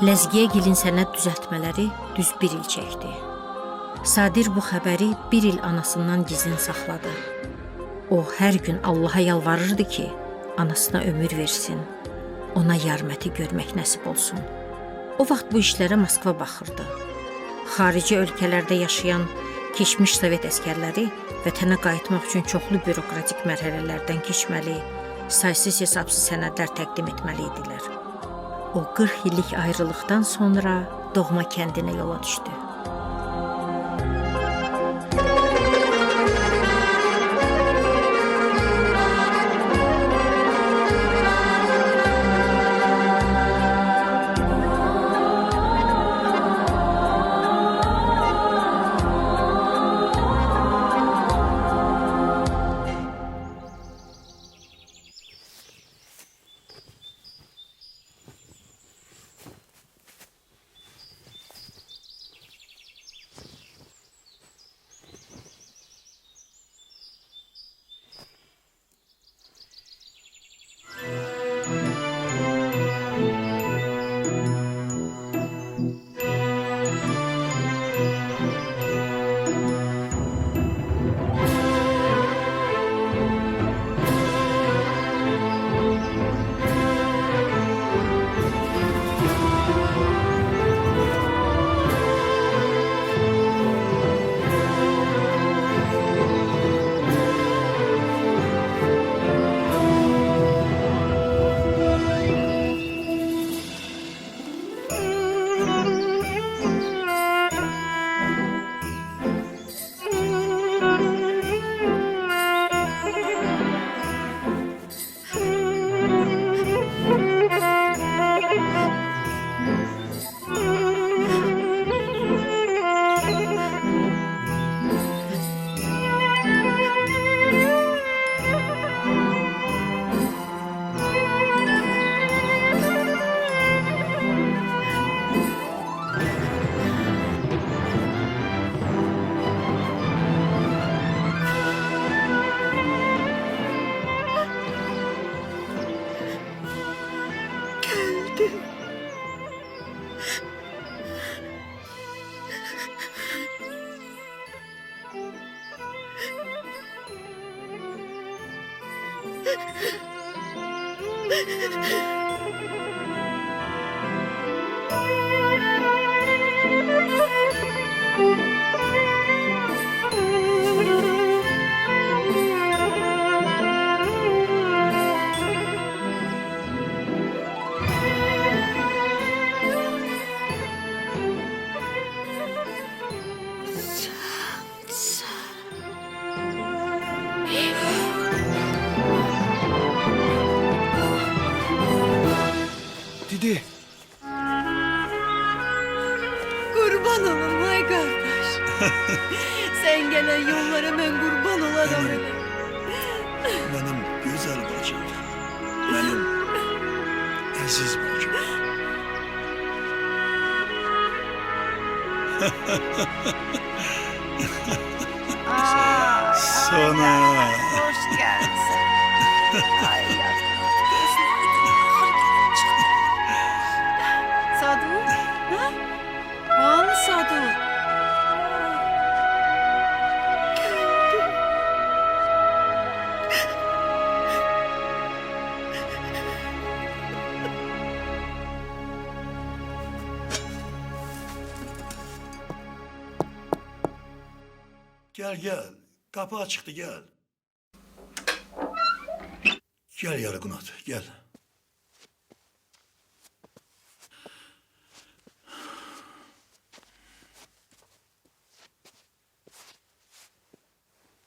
Ləzgiyə gilin sənəd düzəltmələri düz 1 il çəkdi. Sadir bu xəbəri 1 il anasından gizlin saxladı. O hər gün Allaha yalvarırdı ki, anasına ömür versin, ona yarməti görmək nəsib olsun. O vaxt bu işlərə Moskva baxırdı. Xarici ölkələrdə yaşayan keçmiş Sovet əskərləri vətənə qayıtmaq üçün çoxlu bürokratik mərhələlərdən keçməli, saysız hesabsız sənədlər təqdim etməli idilər. O 40 illik ayrılıqdan sonra doğma kəndinə yola düşdü. Didi. Kurban olun vay kardeş. Sen gelen yollara ben kurban olarım. Benim güzel bacım. Benim Əziz bacım. Sona. Hoş geldin. Ay Sadu? Ha? Hani Sadu? Gel gel. Kapı açıktı gel. Gel Yargunat gel.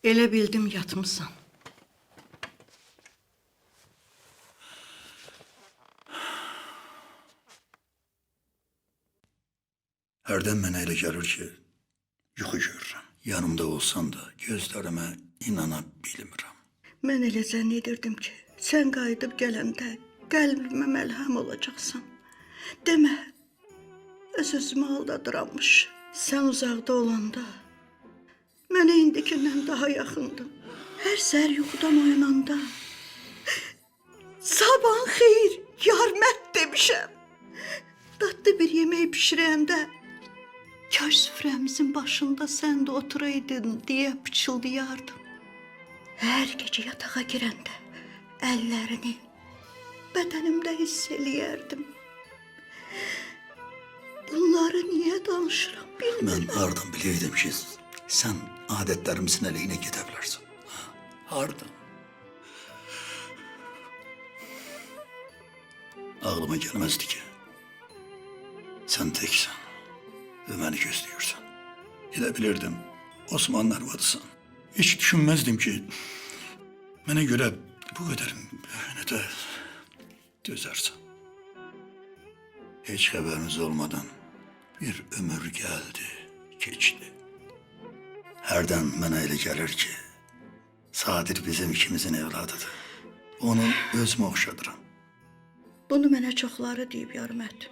Elə bildim yatmısan. Hərdən mənə elə gəlir ki, yuxu görürəm. Yanımda olsan da gözlərimə inana bilmirəm. Mən elə zənn edirdim ki, sən qayıdıb gələndə qəlbimə məlhəm olacaqsan. Demə, öz-özümü aldadırammış. Sən uzaqda olanda mənə indikindən daha yaxındın. Hər səhər yuxudan oyananda sabahın xeyir, yarmət demişəm. Dadlı bir yemək bişirəndə kaş süfrəmizin başında sən də oturaydın deyə pıçıldayardım. Hər gecə yatağa girəndə əllərini bədənimdə hiss eləyərdim. Bunları niyə danışıram bilmirəm. Mən hardan bilirdim ki, sən adətlərimizin əleyhinə gedə bilərsən. Hardan? Ağlıma gəlməzdi ki, sən təksən və məni gözləyirsən. Elə bilirdim, Osmanlı arvadısan. Heç düşünməzdim ki, mənə görə bu qədər möhnətə dözərsən. Heç xəbəriniz olmadan bir ömür gəldi, keçdi. Hərdən mənə elə gəlir ki, Sadir bizim ikimizin evladıdır. Onu özümə oxşadıram. Bunu mənə çoxları deyib Yarmət.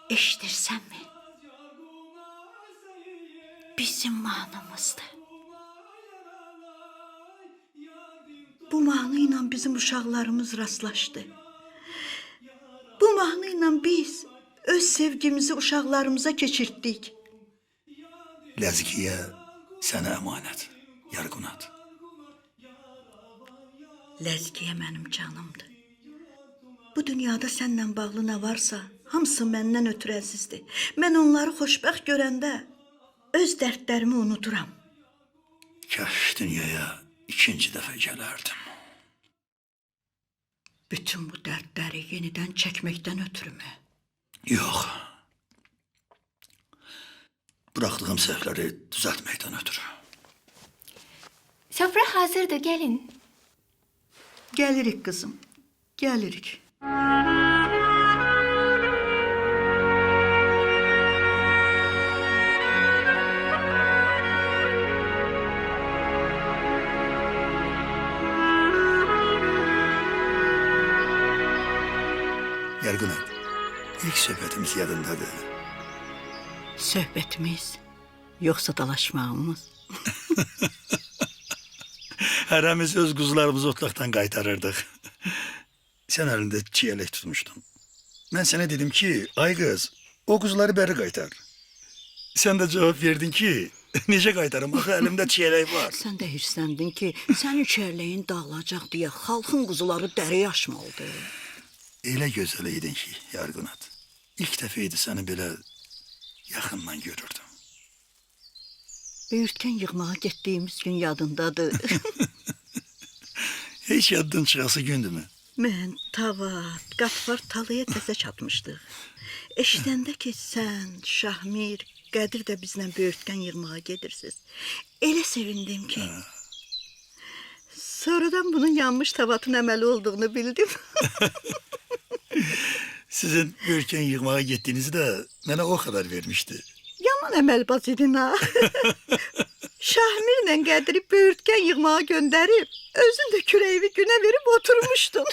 Eşidirsənmi? Bizim mahnımızdır. Bu mahnı ilə bizim uşaqlarımız rastlaşdı. Bu mahnı ilə biz öz sevgimizi uşaqlarımıza keçirtdik. Ləzgiyə sənə əmanət, Yargunat. Ləzgiyə mənim canımdır. Bu dünyada səninlə bağlı nə varsa, hamısı məndən ötürü əzizdir. Mən onları xoşbəxt görəndə öz dərdlərimi unuduram. Kaş dünyaya ikinci dəfə gələrdim. Bütün bu dərdləri yenidən çəkməkdən ötürümü? Yox. Bıraxdığım səhvləri düzəltməkdən ötürü. Sofra hazırdır, gəlin. Gəlirik qızım, gəlirik. Yargunat, ilk söhbətimiz yadındadır. Söhbətimiz, yoxsa dalaşmağımız? Hərəmiz öz quzularımızı otlaqdan qaytarırdıq. Sən əlində çiyələk tutmuşdun. Mən sənə dedim ki, ay qız, o quzuları bəri qaytar. Sən də cavab verdin ki, necə qaytarım, axı əlimdə çiyələk var. Sən də hirsləndin ki, sənin çiyələyin dağılacaq deyə xalqın quzuları dəriyə aşmalıdır. Elə gözəl idin ki, Yargunat. İlk dəfə idi səni belə yaxından görürdüm. Böyürtkən yığmağa getdiyimiz gün yadındadır. Heç yaddan çıxası gündürmü? Mən, Tavat, Qatfar talaya təzə çatmışdıq. Eşidəndə ki, sən, Şahmir, Qədir də bizlə böyürtkən yığmağa gedirsiniz. Elə sevindim ki. Sonradan bunun yanmış Tavatın əməli olduğunu bildim. Sizin böyürtkən yığmağa getdiyinizi də mənə o xəbər vermişdi. Yaman yaman əməlbaz idin ha. Şahmirlə Qədiri böyürtkən yığmağa göndərib, özün də kürəyini günə verib oturmuşdun.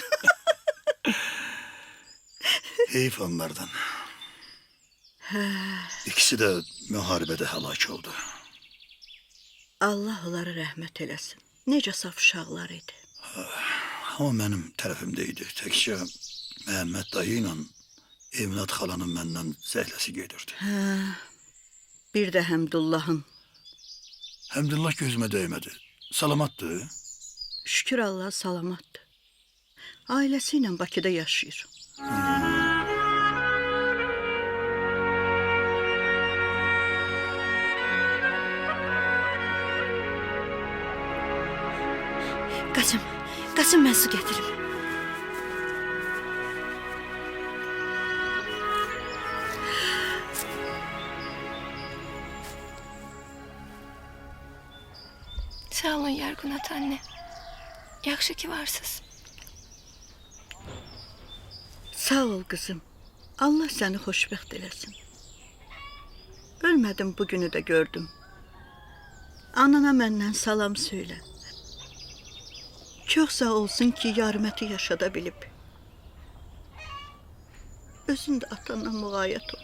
Heyf onlardan. İkisi də müharibədə həlak oldu. Allah onlara rəhmət eləsin. Necə saf uşaqlar idi. Amma mənim tərəfimdə idi. Təkcə Məhəmməd dayı ilə Eminat xalanın məndən zəhləsi gedirdi. Bir də Həmdullahın. Həmdullah gözümə dəymədi. Salamatdır. Şükür Allah salamatdır. Ailəsi ilə Bakıda yaşayır. Qasım mən su gətirim. Sağ olun Yargunat anne. Yaxşı ki varsınız. Sağ ol kızım. Allah səni xoşbəxt eləsin. Ölmədim, bugünü də gördüm. Anana məndən salam söylə. Çox sağ olsun ki, yarməti yaşada bilib. Özün də atanla müğayət ol.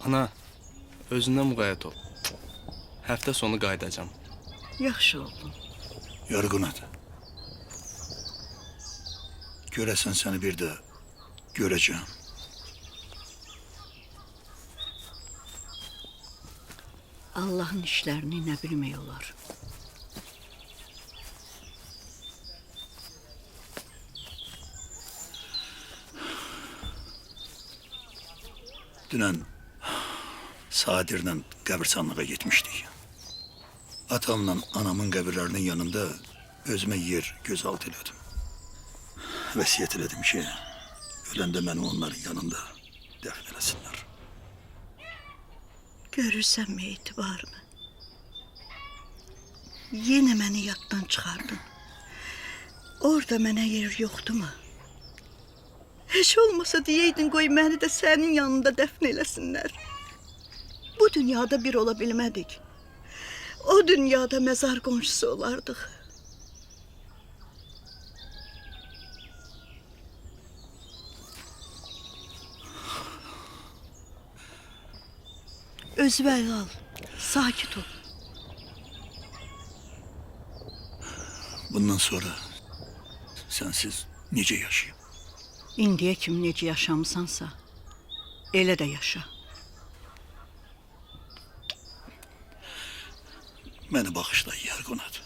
Ana, özündən müğayət ol. Həftə sonu qayıdacam. Yaxşı oldun. Yarğunat. Görəsən səni bir də görəcəm. Allahın işlərini nə bilmək olar. Dünən Sadirlə qəbirstanlığa getmişdik. Atamla anamın qəbirlərinin yanında özümə yer gözaltı elədim. Vəsiyyət elədim ki, öləndə məni onların yanında dəfn eləsinlər. Görürsənmi etibarını? Yenə məni yaddan çıxardın. Orada mənə yer yoxdur mu? Heç olmasa deyeydin, qoy məni də sənin yanında dəfn eləsinlər. Bu dünyada bir ola bilmədik. O dünyada məzar qonşusu olardıq. Özünü al, sakit ol. Bundan sonra sensiz necə yaşayayım? İndiyə kim necə yaşamısansa, elə də yaşa. Məni bağışla Yarğunat.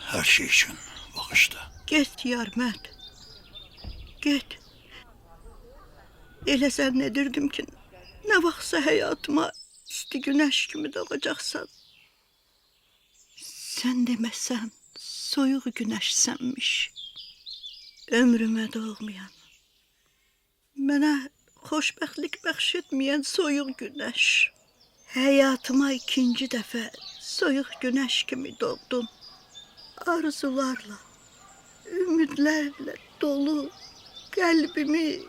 Hər şey üçün bağışla. Get Yarmət, get. Elə zənn edirdim ki, nə vaxtsa həyatıma isti günəş kimi doğacaqsan. Sən deməsən, soyuq günəşsənmiş. Ömrümə doğmayan, mənə xoşbəxtlik bəxş etməyən soyuq günəş. Həyatıma ikinci dəfə soyuq günəş kimi doğdun. Arzularla, ümidlərlə dolu qəlbimi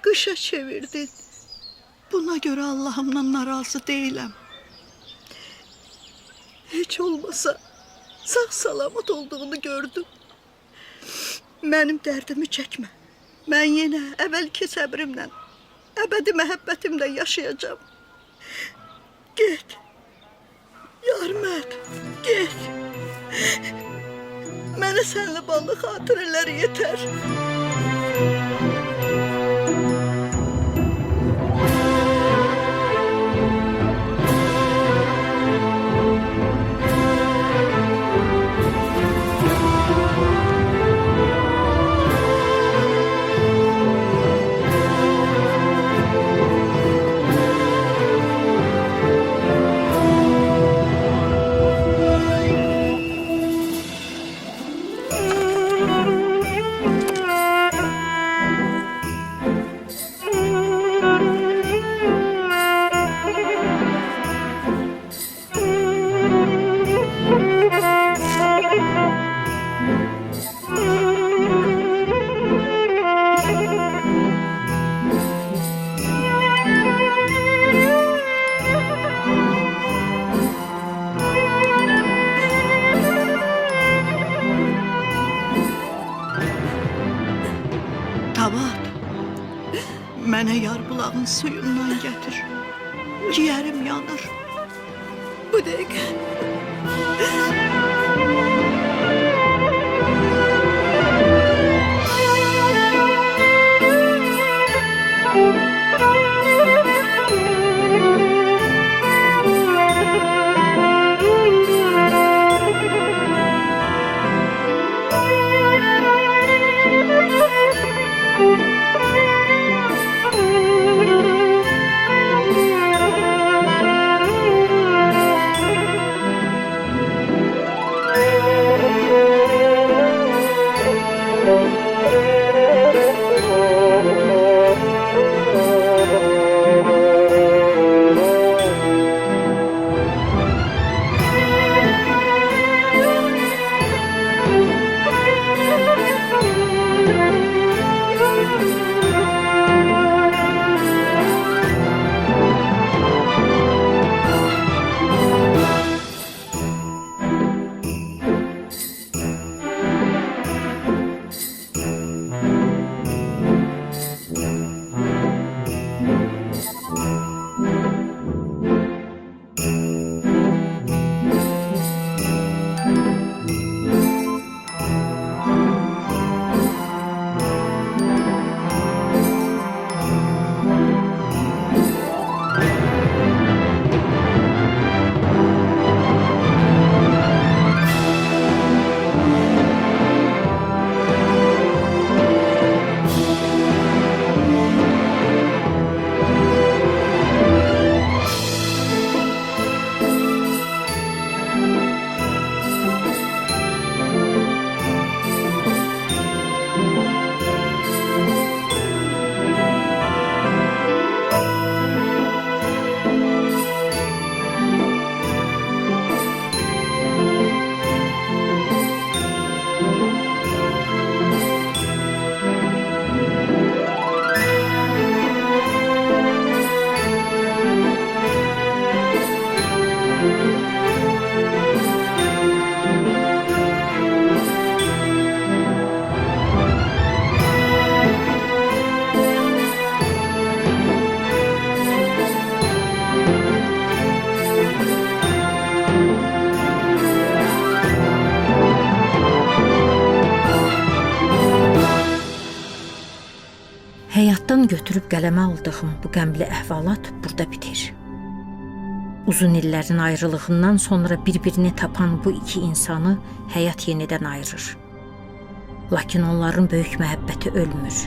qışa çevirdin. Buna görə Allahımdan narazı deyiləm. Heç olmasa sağ salamat olduğunu gördüm. Mənim dərdimi çəkmə. Mən yenə əvvəlki səbrimlə, əbədi məhəbbətimlə yaşayacağam. Get. Yarmət, get. Mənə sənlə bağlı xatirələr yetər. Mənə yar bulağın suyundan gətir. Ciyərim yanır. Bu dəqiqə. Həyatdan götürüb qələmə aldığım bu qəmli əhvalat burada bitir. Uzun illərin ayrılığından sonra bir-birini tapan bu iki insanı həyat yenidən ayırır. Lakin onların böyük məhəbbəti ölmür.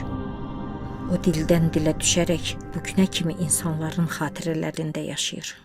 O dildən dilə düşərək bugünə kimi insanların xatirələrində yaşayır.